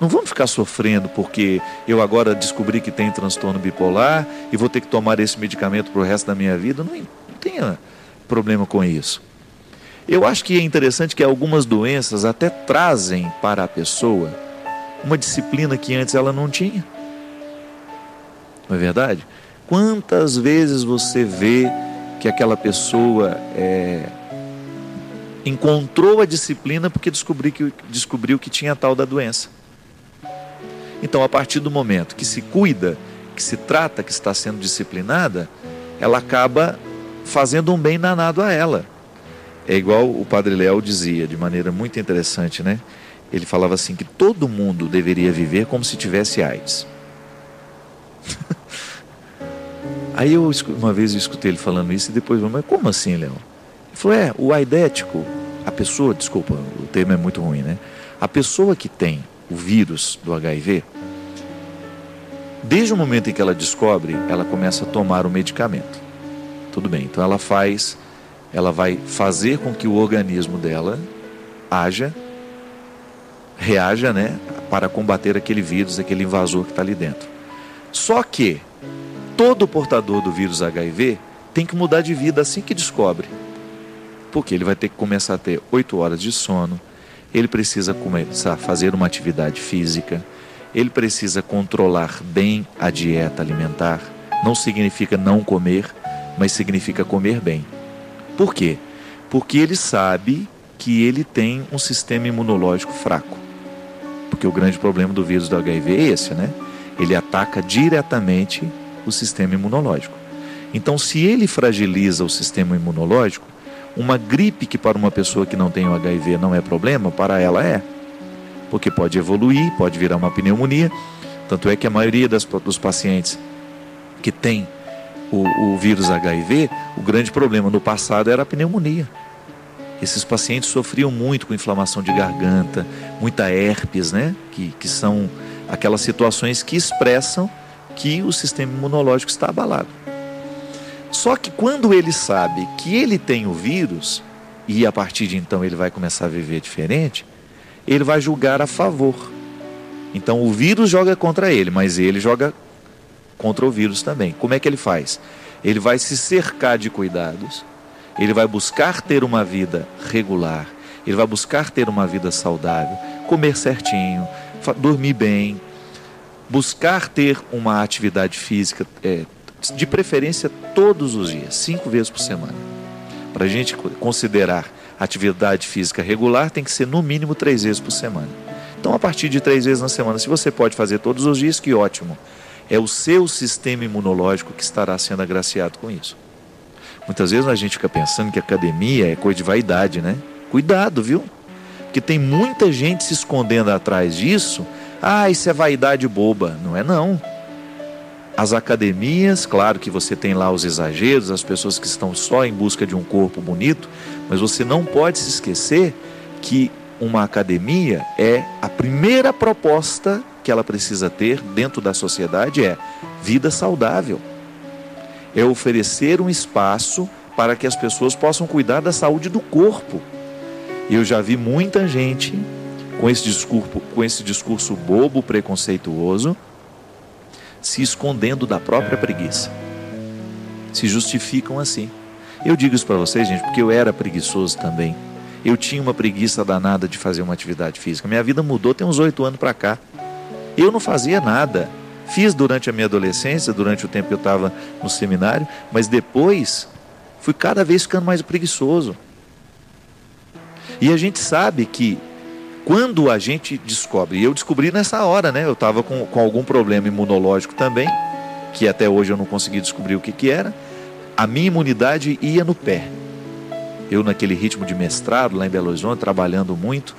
Não vamos ficar sofrendo porque eu agora descobri que tenho transtorno bipolar e vou ter que tomar esse medicamento para o resto da minha vida. Não tenha problema com isso. Eu acho que é interessante que algumas doenças até trazem para a pessoa uma disciplina que antes ela não tinha. Não é verdade? Quantas vezes você vê que aquela pessoa encontrou a disciplina porque descobriu que tinha tal da doença. Então, a partir do momento que se cuida, que se trata, que está sendo disciplinada, ela acaba fazendo um bem danado a ela. É igual o Padre Léo dizia, de maneira muito interessante, né? Ele falava assim, que todo mundo deveria viver como se tivesse AIDS. Aí uma vez eu escutei ele falando isso e depois, mas como assim, Léo? Ele falou, o aidético, a pessoa, desculpa, o termo é muito ruim, né? A pessoa que tem o vírus do HIV, desde o momento em que ela descobre, ela começa a tomar o medicamento. Tudo bem, então ela vai fazer com que o organismo dela reaja, né, para combater aquele vírus, aquele invasor que está ali dentro. Só que todo portador do vírus HIV tem que mudar de vida assim que descobre. Porque ele vai ter que começar a ter 8 horas de sono, ele precisa começar a fazer uma atividade física, ele precisa controlar bem a dieta alimentar. Não significa não comer, mas significa comer bem. Por quê? Porque ele sabe que ele tem um sistema imunológico fraco. Porque o grande problema do vírus do HIV é esse, né? Ele ataca diretamente o sistema imunológico. Então, se ele fragiliza o sistema imunológico, uma gripe que para uma pessoa que não tem o HIV não é problema, para ela é. Porque pode evoluir, pode virar uma pneumonia. Tanto é que a maioria dos pacientes que tem o vírus HIV, o grande problema no passado era a pneumonia. Esses pacientes sofriam muito com inflamação de garganta, muita herpes, né? Que são aquelas situações que expressam que o sistema imunológico está abalado. Só que quando ele sabe que ele tem o vírus, e a partir de então ele vai começar a viver diferente, ele vai julgar a favor. Então o vírus joga contra ele, mas ele joga contra o vírus também. Como é que ele faz? Ele vai se cercar de cuidados, ele vai buscar ter uma vida regular, ele vai buscar ter uma vida saudável, comer certinho, dormir bem, buscar ter uma atividade física, de preferência todos os dias, 5 vezes por semana. Para a gente considerar atividade física regular, tem que ser no mínimo 3 vezes por semana. Então, a partir de 3 vezes na semana, se você pode fazer todos os dias, que ótimo. É o seu sistema imunológico que estará sendo agraciado com isso. Muitas vezes a gente fica pensando que academia é coisa de vaidade, né? Cuidado, viu? Porque tem muita gente se escondendo atrás disso. Isso é vaidade boba. Não é não. As academias, claro que você tem lá os exageros, as pessoas que estão só em busca de um corpo bonito, mas você não pode se esquecer que uma academia é a primeira proposta que ela precisa ter dentro da sociedade, é vida saudável. É oferecer um espaço para que as pessoas possam cuidar da saúde do corpo. Eu já vi muita gente com esse discurso bobo, preconceituoso, se escondendo da própria preguiça. Se justificam assim. Eu digo isso para vocês, gente, porque eu era preguiçoso também. Eu tinha uma preguiça danada de fazer uma atividade física. Minha vida mudou, tem uns 8 anos para cá. Eu não fazia nada. Fiz durante a minha adolescência, durante o tempo que eu estava no seminário, mas depois fui cada vez ficando mais preguiçoso. E a gente sabe que quando a gente descobre, e eu descobri nessa hora, né? Eu estava com algum problema imunológico também, que até hoje eu não consegui descobrir o que era. A minha imunidade ia no pé. Eu naquele ritmo de mestrado lá em Belo Horizonte, trabalhando muito,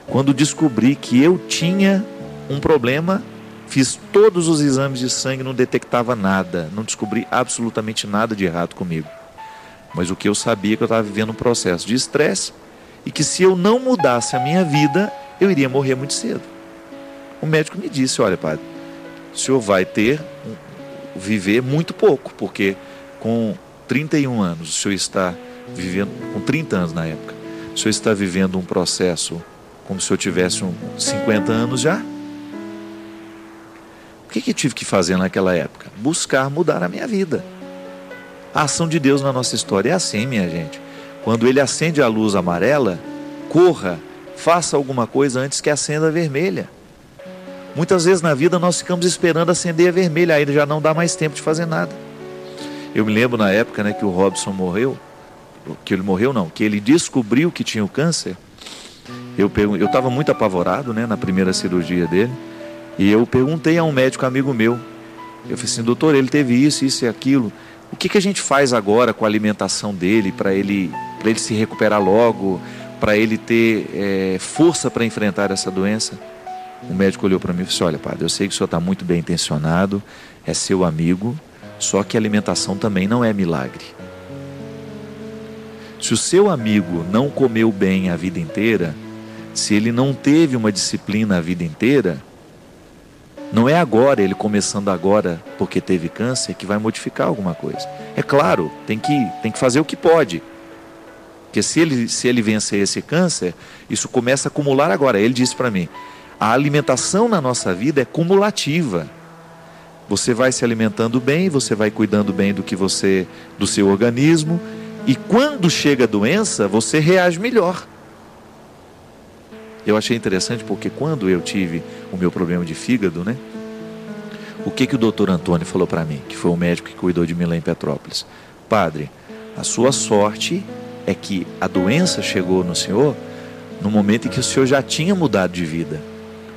quando descobri que eu tinha um problema, fiz todos os exames de sangue, não detectava nada, não descobri absolutamente nada de errado comigo. Mas o que eu sabia é que eu estava vivendo um processo de estresse e que se eu não mudasse a minha vida, eu iria morrer muito cedo. O médico me disse, olha, padre, o senhor vai viver muito pouco, porque com 31 anos, o senhor está vivendo, com 30 anos na época, o senhor está vivendo um processo como se eu tivesse 50 anos já. O que eu tive que fazer naquela época? Buscar mudar a minha vida. A ação de Deus na nossa história é assim, minha gente. Quando Ele acende a luz amarela, corra, faça alguma coisa antes que acenda a vermelha. Muitas vezes na vida nós ficamos esperando acender a vermelha, aí já não dá mais tempo de fazer nada. Eu me lembro na época, né, que o Robson morreu, que ele descobriu que tinha o câncer. Eu estava muito apavorado, né, na primeira cirurgia dele, e eu perguntei a um médico amigo meu, eu falei assim, doutor, ele teve isso e aquilo, o que a gente faz agora com a alimentação dele, para ele se recuperar logo, para ele ter força para enfrentar essa doença? O médico olhou para mim e disse, olha, padre, eu sei que o senhor está muito bem intencionado, é seu amigo, só que a alimentação também não é milagre. Se o seu amigo não comeu bem a vida inteira, se ele não teve uma disciplina a vida inteira, não é agora, ele começando agora porque teve câncer, que vai modificar alguma coisa. É claro, tem que fazer o que pode. Porque se ele vencer esse câncer, isso começa a acumular agora. Ele disse para mim, a alimentação na nossa vida é cumulativa. Você vai se alimentando bem, você vai cuidando bem do seu organismo, e quando chega a doença, você reage melhor. Eu achei interessante porque quando eu tive o meu problema de fígado, né? O que o doutor Antônio falou para mim, que foi o médico que cuidou de mim lá em Petrópolis? Padre, a sua sorte é que a doença chegou no senhor no momento em que o senhor já tinha mudado de vida.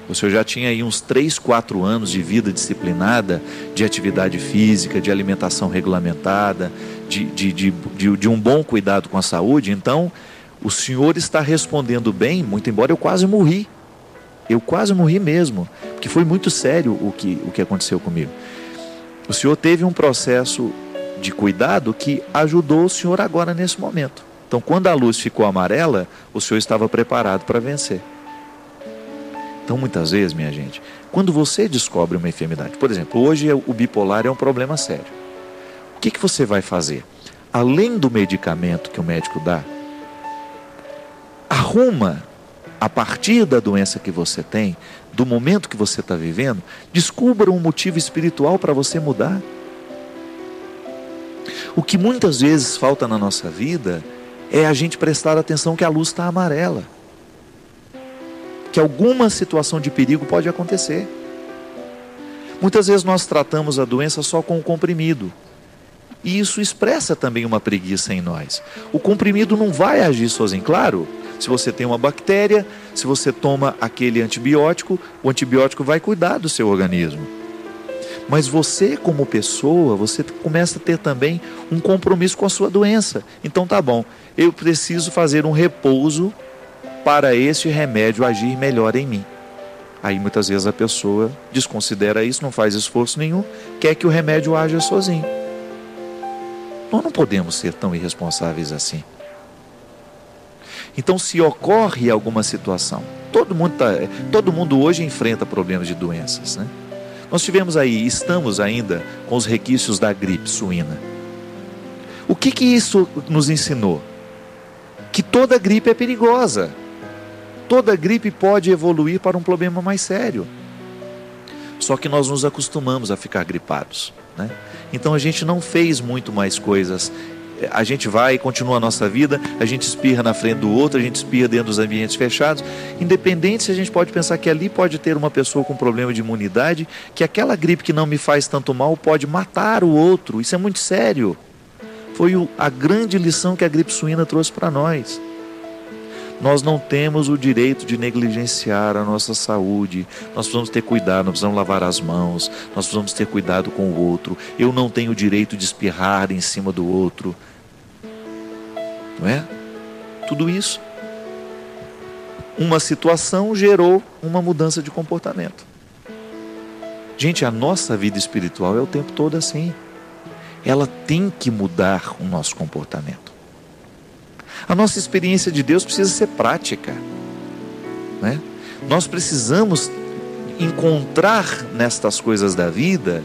O senhor já tinha aí uns 3, 4 anos de vida disciplinada, de atividade física, de alimentação regulamentada, de um bom cuidado com a saúde. Então, o senhor está respondendo bem, muito embora eu quase morri. Eu quase morri mesmo, porque foi muito sério o que aconteceu comigo. O senhor teve um processo de cuidado que ajudou o senhor agora nesse momento. Então, quando a luz ficou amarela, o senhor estava preparado para vencer. Então, muitas vezes, minha gente, quando você descobre uma enfermidade, por exemplo, hoje o bipolar é um problema sério. O que você vai fazer? Além do medicamento que o médico dá, arruma, a partir da doença que você tem, do momento que você está vivendo, descubra um motivo espiritual para você mudar. O que muitas vezes falta na nossa vida é a gente prestar atenção que a luz está amarela, que alguma situação de perigo pode acontecer. Muitas vezes nós tratamos a doença só com o comprimido, e isso expressa também uma preguiça em nós. O comprimido não vai agir sozinho, claro. Se você tem uma bactéria, se você toma aquele antibiótico, o antibiótico vai cuidar do seu organismo. Mas você, como pessoa, você começa a ter também um compromisso com a sua doença. Então tá bom, eu preciso fazer um repouso para esse remédio agir melhor em mim. Aí muitas vezes a pessoa desconsidera isso, não faz esforço nenhum, quer que o remédio haja sozinho. Nós não podemos ser tão irresponsáveis assim. Então, se ocorre alguma situação, todo mundo hoje enfrenta problemas de doenças, né? Nós estamos ainda com os requisitos da gripe suína. O que isso nos ensinou? Que toda gripe é perigosa. Toda gripe pode evoluir para um problema mais sério. Só que nós nos acostumamos a ficar gripados, né? Então a gente não fez muito mais coisas. A gente vai e continua a nossa vida, a gente espirra na frente do outro, a gente espirra dentro dos ambientes fechados. Independente se a gente pode pensar que ali pode ter uma pessoa com problema de imunidade, que aquela gripe que não me faz tanto mal pode matar o outro. Isso é muito sério. Foi a grande lição que a gripe suína trouxe para nós. Nós não temos o direito de negligenciar a nossa saúde. Nós precisamos ter cuidado, nós precisamos lavar as mãos, nós precisamos ter cuidado com o outro. Eu não tenho o direito de espirrar em cima do outro. Não é? Tudo isso. Uma situação gerou uma mudança de comportamento. Gente, a nossa vida espiritual é o tempo todo assim. Ela tem que mudar o nosso comportamento. A nossa experiência de Deus precisa ser prática, né? Nós precisamos encontrar nestas coisas da vida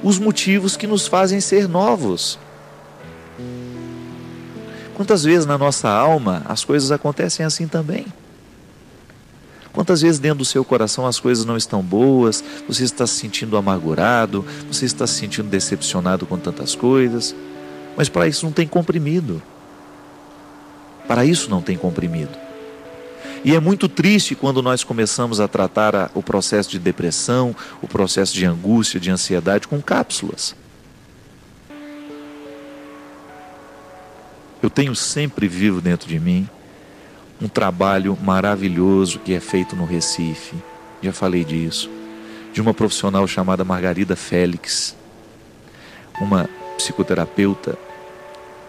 os motivos que nos fazem ser novos. Quantas vezes na nossa alma as coisas acontecem assim também? Quantas vezes dentro do seu coração as coisas não estão boas, você está se sentindo amargurado, você está se sentindo decepcionado com tantas coisas, mas para isso não tem comprimido. Para isso não tem comprimido. E é muito triste quando nós começamos a tratar o processo de depressão, o processo de angústia, de ansiedade com cápsulas. Eu tenho sempre vivo dentro de mim um trabalho maravilhoso que é feito no Recife, já falei disso, de uma profissional chamada Margarida Félix, uma psicoterapeuta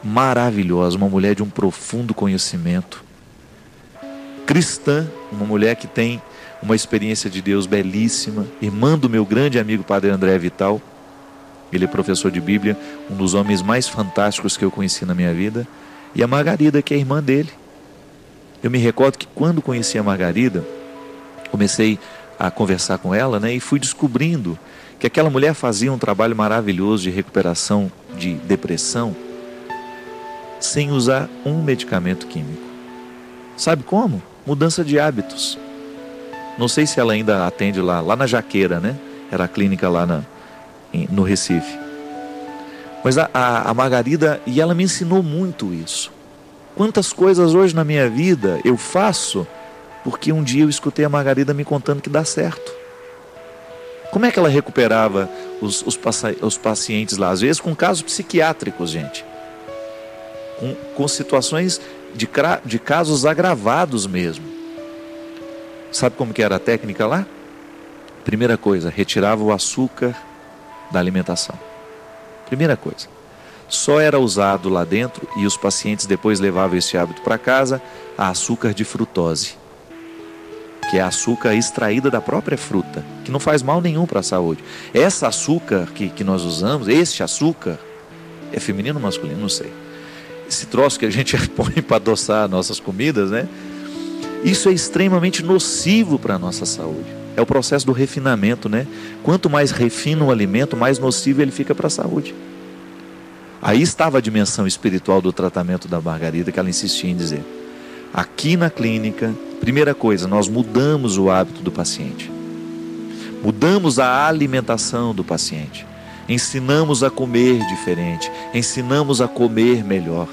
maravilhosa, uma mulher de um profundo conhecimento, cristã, uma mulher que tem uma experiência de Deus belíssima, irmã do meu grande amigo Padre André Vital. Ele é professor de Bíblia, um dos homens mais fantásticos que eu conheci na minha vida, e a Margarida, que é irmã dele. Eu me recordo que quando conheci a Margarida, comecei a conversar com ela, né, e fui descobrindo que aquela mulher fazia um trabalho maravilhoso de recuperação de depressão, sem usar um medicamento químico. Sabe como? Mudança de hábitos. Não sei se ela ainda atende lá na Jaqueira, né? Era a clínica lá no Recife. Mas a Margarida, e ela me ensinou muito isso. Quantas coisas hoje na minha vida eu faço porque um dia eu escutei a Margarida me contando que dá certo. Como é que ela recuperava os pacientes lá? Às vezes com casos psiquiátricos, gente. Com situações de casos agravados mesmo. Sabe como que era a técnica lá? Primeira coisa, retirava o açúcar da alimentação. Primeira coisa. Só era usado lá dentro, e os pacientes depois levavam esse hábito para casa, a açúcar de frutose, que é açúcar extraída da própria fruta, que não faz mal nenhum para a saúde. Essa açúcar que nós usamos, este açúcar, é feminino ou masculino? Não sei. Esse troço que a gente põe para adoçar nossas comidas, né? Isso é extremamente nocivo para a nossa saúde. É o processo do refinamento, né? Quanto mais refina o alimento, mais nocivo ele fica para a saúde. Aí estava a dimensão espiritual do tratamento da Margarida, que ela insistia em dizer. Aqui na clínica, primeira coisa, nós mudamos o hábito do paciente. Mudamos a alimentação do paciente. Ensinamos a comer diferente, ensinamos a comer melhor.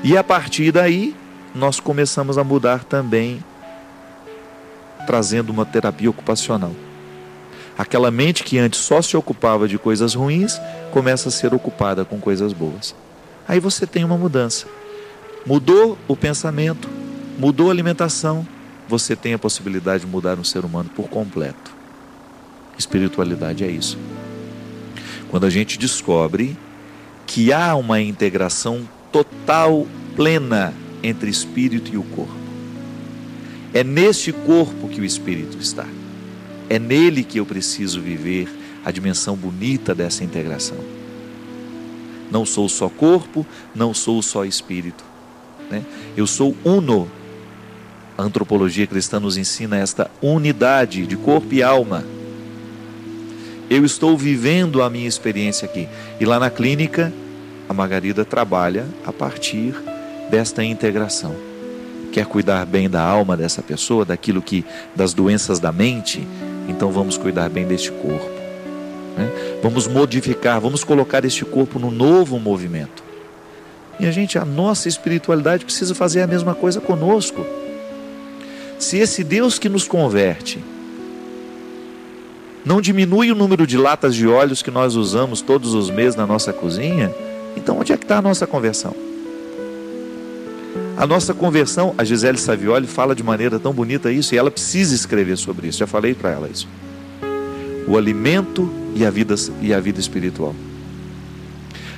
E a partir daí, nós começamos a mudar também, trazendo uma terapia ocupacional. Aquela mente que antes só se ocupava de coisas ruins, começa a ser ocupada com coisas boas. Aí você tem uma mudança. Mudou o pensamento, mudou a alimentação, você tem a possibilidade de mudar um ser humano por completo. Espiritualidade é isso. Quando a gente descobre que há uma integração total, plena entre espírito e o corpo. É neste corpo que o Espírito está. É nele que eu preciso viver a dimensão bonita dessa integração. Não sou só corpo, não sou só espírito, né? Eu sou uno. A antropologia cristã nos ensina esta unidade de corpo e alma. Eu estou vivendo a minha experiência aqui. E lá na clínica, a Margarida trabalha a partir desta integração. Quer cuidar bem da alma dessa pessoa, das doenças da mente? Então vamos cuidar bem deste corpo, né? Vamos modificar, vamos colocar este corpo no novo movimento. E a nossa espiritualidade precisa fazer a mesma coisa conosco. Se esse Deus que nos converte não diminui o número de latas de óleos que nós usamos todos os meses na nossa cozinha, então onde é que está a nossa conversão? A nossa conversão, a Gisele Savioli fala de maneira tão bonita isso, e ela precisa escrever sobre isso, já falei para ela isso. O alimento e a vida espiritual.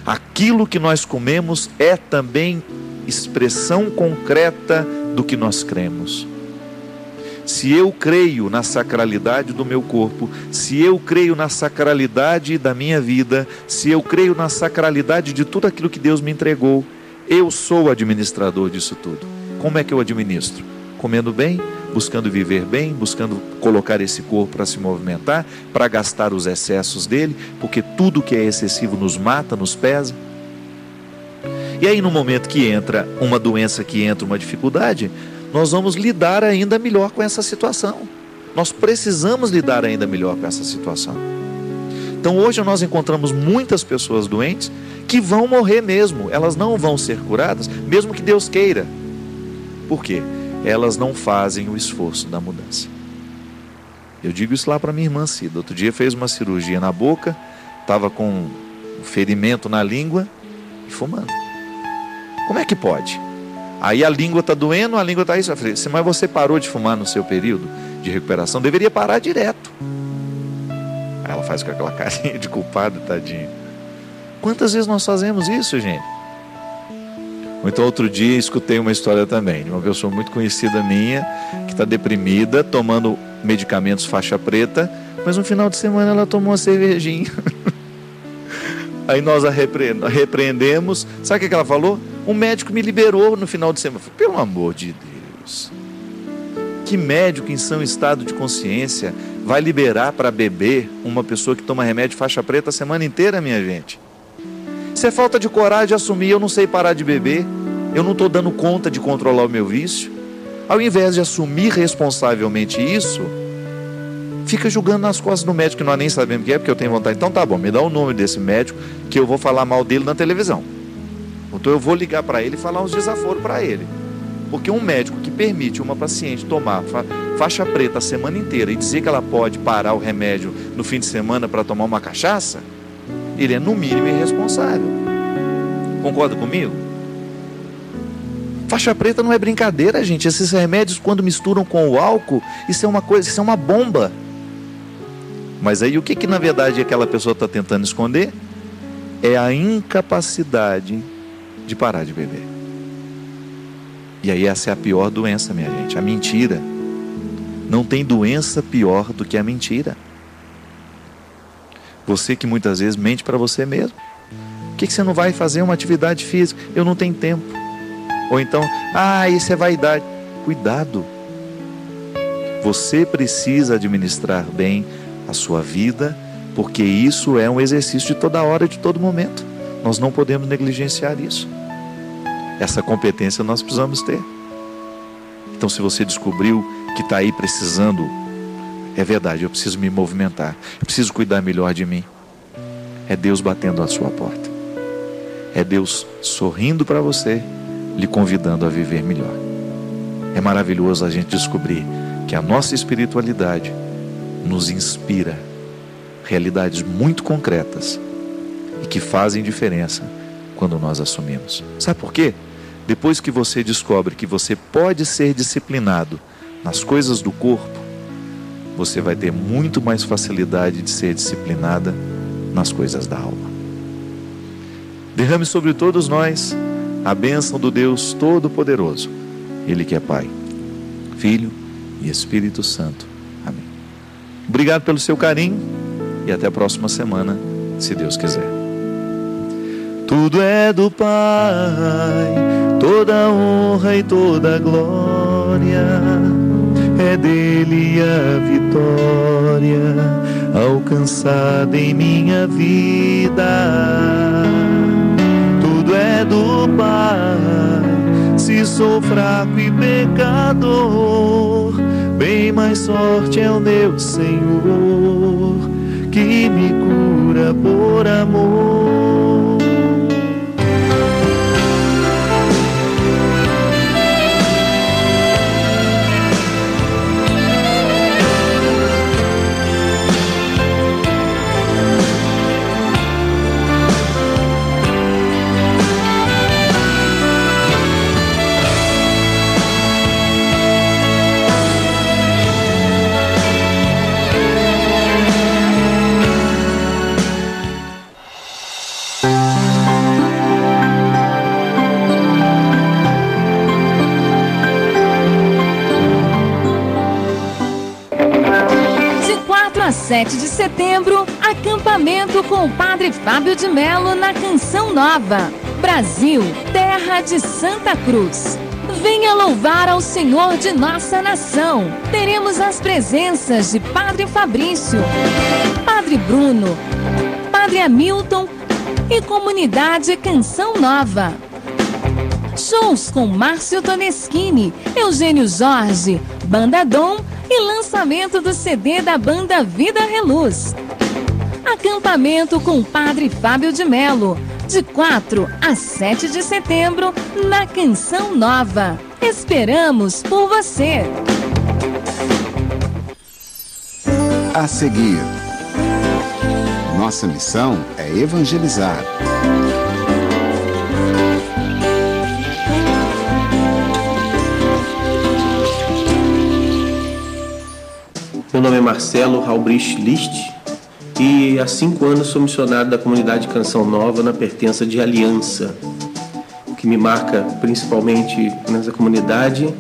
Aquilo que nós comemos é também expressão concreta do que nós cremos. Se eu creio na sacralidade do meu corpo, se eu creio na sacralidade da minha vida, se eu creio na sacralidade de tudo aquilo que Deus me entregou, eu sou o administrador disso tudo. Como é que eu administro? Comendo bem, buscando viver bem, buscando colocar esse corpo para se movimentar, para gastar os excessos dele, porque tudo que é excessivo nos mata, nos pesa. E aí no momento que entra uma doença, que entra uma dificuldade, nós vamos lidar ainda melhor com essa situação. Nós precisamos lidar ainda melhor com essa situação. Então hoje nós encontramos muitas pessoas doentes que vão morrer mesmo. Elas não vão ser curadas, mesmo que Deus queira. Por quê? Elas não fazem o esforço da mudança. Eu digo isso lá para minha irmã Cida. Outro dia fez uma cirurgia na boca, estava com um ferimento na língua e fumando. Como é que pode? Aí a língua está doendo, a língua está isso. Eu falei, mas você parou de fumar no seu período de recuperação? Deveria parar direto. Aí ela faz com aquela carinha de culpado, tadinho. Quantas vezes nós fazemos isso, gente? Ou então outro dia escutei uma história também de uma pessoa muito conhecida minha, que está deprimida, tomando medicamentos faixa preta, mas no final de semana ela tomou uma cervejinha. Aí nós a repreendemos. Sabe o que ela falou? Um médico me liberou no final de semana. Eu falei, pelo amor de Deus, que médico em são estado de consciência vai liberar para beber uma pessoa que toma remédio faixa preta a semana inteira, minha gente? Isso é falta de coragem de assumir. Eu não sei parar de beber, eu não estou dando conta de controlar o meu vício. Ao invés de assumir responsavelmente isso, fica julgando nas costas do médico que nós nem sabemos quem é, porque eu tenho vontade. Então tá bom, me dá o nome desse médico que eu vou falar mal dele na televisão. Então eu vou ligar para ele e falar uns desaforos para ele. Porque um médico que permite uma paciente tomar faixa preta a semana inteira e dizer que ela pode parar o remédio no fim de semana para tomar uma cachaça, ele é no mínimo irresponsável. Concorda comigo? Faixa preta não é brincadeira, gente. Esses remédios, quando misturam com o álcool, isso é uma coisa, isso é uma bomba. Mas aí o que na verdade aquela pessoa está tentando esconder? É a incapacidade de parar de beber. E aí essa é a pior doença, minha gente, a mentira. Não tem doença pior do que a mentira. Você que muitas vezes mente para você mesmo. Por que você não vai fazer uma atividade física? Eu não tenho tempo. Ou então, isso é vaidade. Cuidado. Você precisa administrar bem a sua vida, porque isso é um exercício de toda hora, de todo momento. Nós não podemos negligenciar isso. Essa competência nós precisamos ter. Então, se você descobriu que está aí precisando, é verdade, eu preciso me movimentar, eu preciso cuidar melhor de mim. É Deus batendo à sua porta. É Deus sorrindo para você, lhe convidando a viver melhor. É maravilhoso a gente descobrir que a nossa espiritualidade nos inspira realidades muito concretas e que fazem diferença quando nós assumimos. Sabe por quê? Depois que você descobre que você pode ser disciplinado nas coisas do corpo, você vai ter muito mais facilidade de ser disciplinada nas coisas da alma. Derrame sobre todos nós a bênção do Deus Todo-Poderoso, Ele que é Pai, Filho e Espírito Santo. Amém. Obrigado pelo seu carinho e até a próxima semana, se Deus quiser. Tudo é do Pai, toda honra e toda glória, é dele a vitória alcançada em minha vida. Tudo é do Pai, se sou fraco e pecador, bem mais sorte é o meu Senhor, que me cura por amor. De 4 a 7 de setembro, acampamento com o Padre Fábio de Mello na Canção Nova. Brasil, terra de Santa Cruz. Venha louvar ao Senhor de nossa nação. Teremos as presenças de Padre Fabrício, Padre Bruno, Padre Hamilton e Comunidade Canção Nova. Shows com Márcio Toneschini, Eugênio Jorge, Banda Dom e lançamento do CD da banda Vida Reluz. Acampamento com o Padre Fábio de Mello, de 4 a 7 de setembro, na Canção Nova. Esperamos por você! A seguir, nossa missão é evangelizar. Meu nome é Marcelo Halbrich List e há 5 anos sou missionário da comunidade Canção Nova na pertença de Aliança. O que me marca principalmente nessa comunidade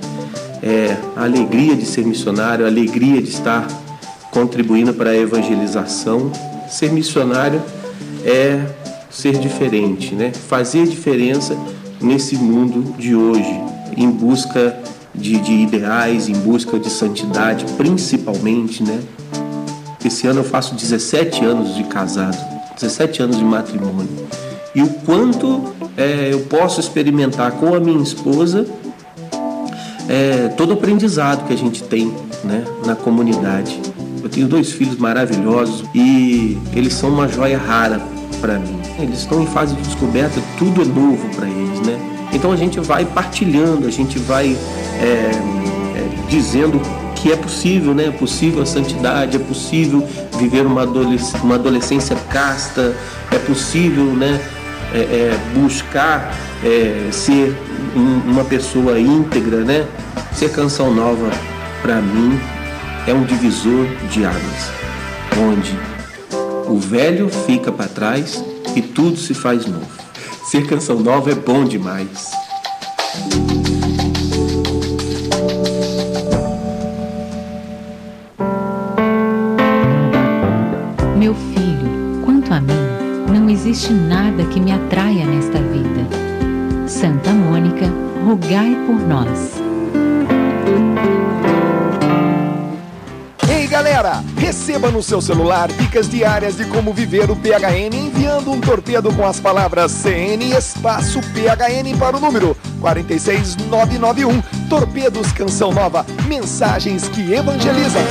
é a alegria de ser missionário, a alegria de estar contribuindo para a evangelização. Ser missionário é ser diferente, né? Fazer diferença nesse mundo de hoje, em busca de ideais, em busca de santidade, principalmente, né? Esse ano eu faço 17 anos de casado, 17 anos de matrimônio. E o quanto eu posso experimentar com a minha esposa todo o aprendizado que a gente tem, né, na comunidade. Eu tenho 2 filhos maravilhosos e eles são uma joia rara para mim. Eles estão em fase de descoberta, tudo é novo para eles, né? Então a gente vai partilhando, a gente vai dizendo que é possível, né? É possível a santidade, é possível viver uma adolescência casta, é possível, né? Buscar ser uma pessoa íntegra, né? Ser Canção Nova, para mim, é um divisor de águas, onde o velho fica para trás e tudo se faz novo. Ser Canção Nova é bom demais. Meu filho, quanto a mim, não existe nada que me atraia nesta vida. Santa Mônica, rogai por nós. Ei galera, receba no seu celular dicas diárias de como viver o PHN enviando um torpedo com as palavras CN espaço PHN para o número 46991. Torpedos Canção Nova, mensagens que evangelizam.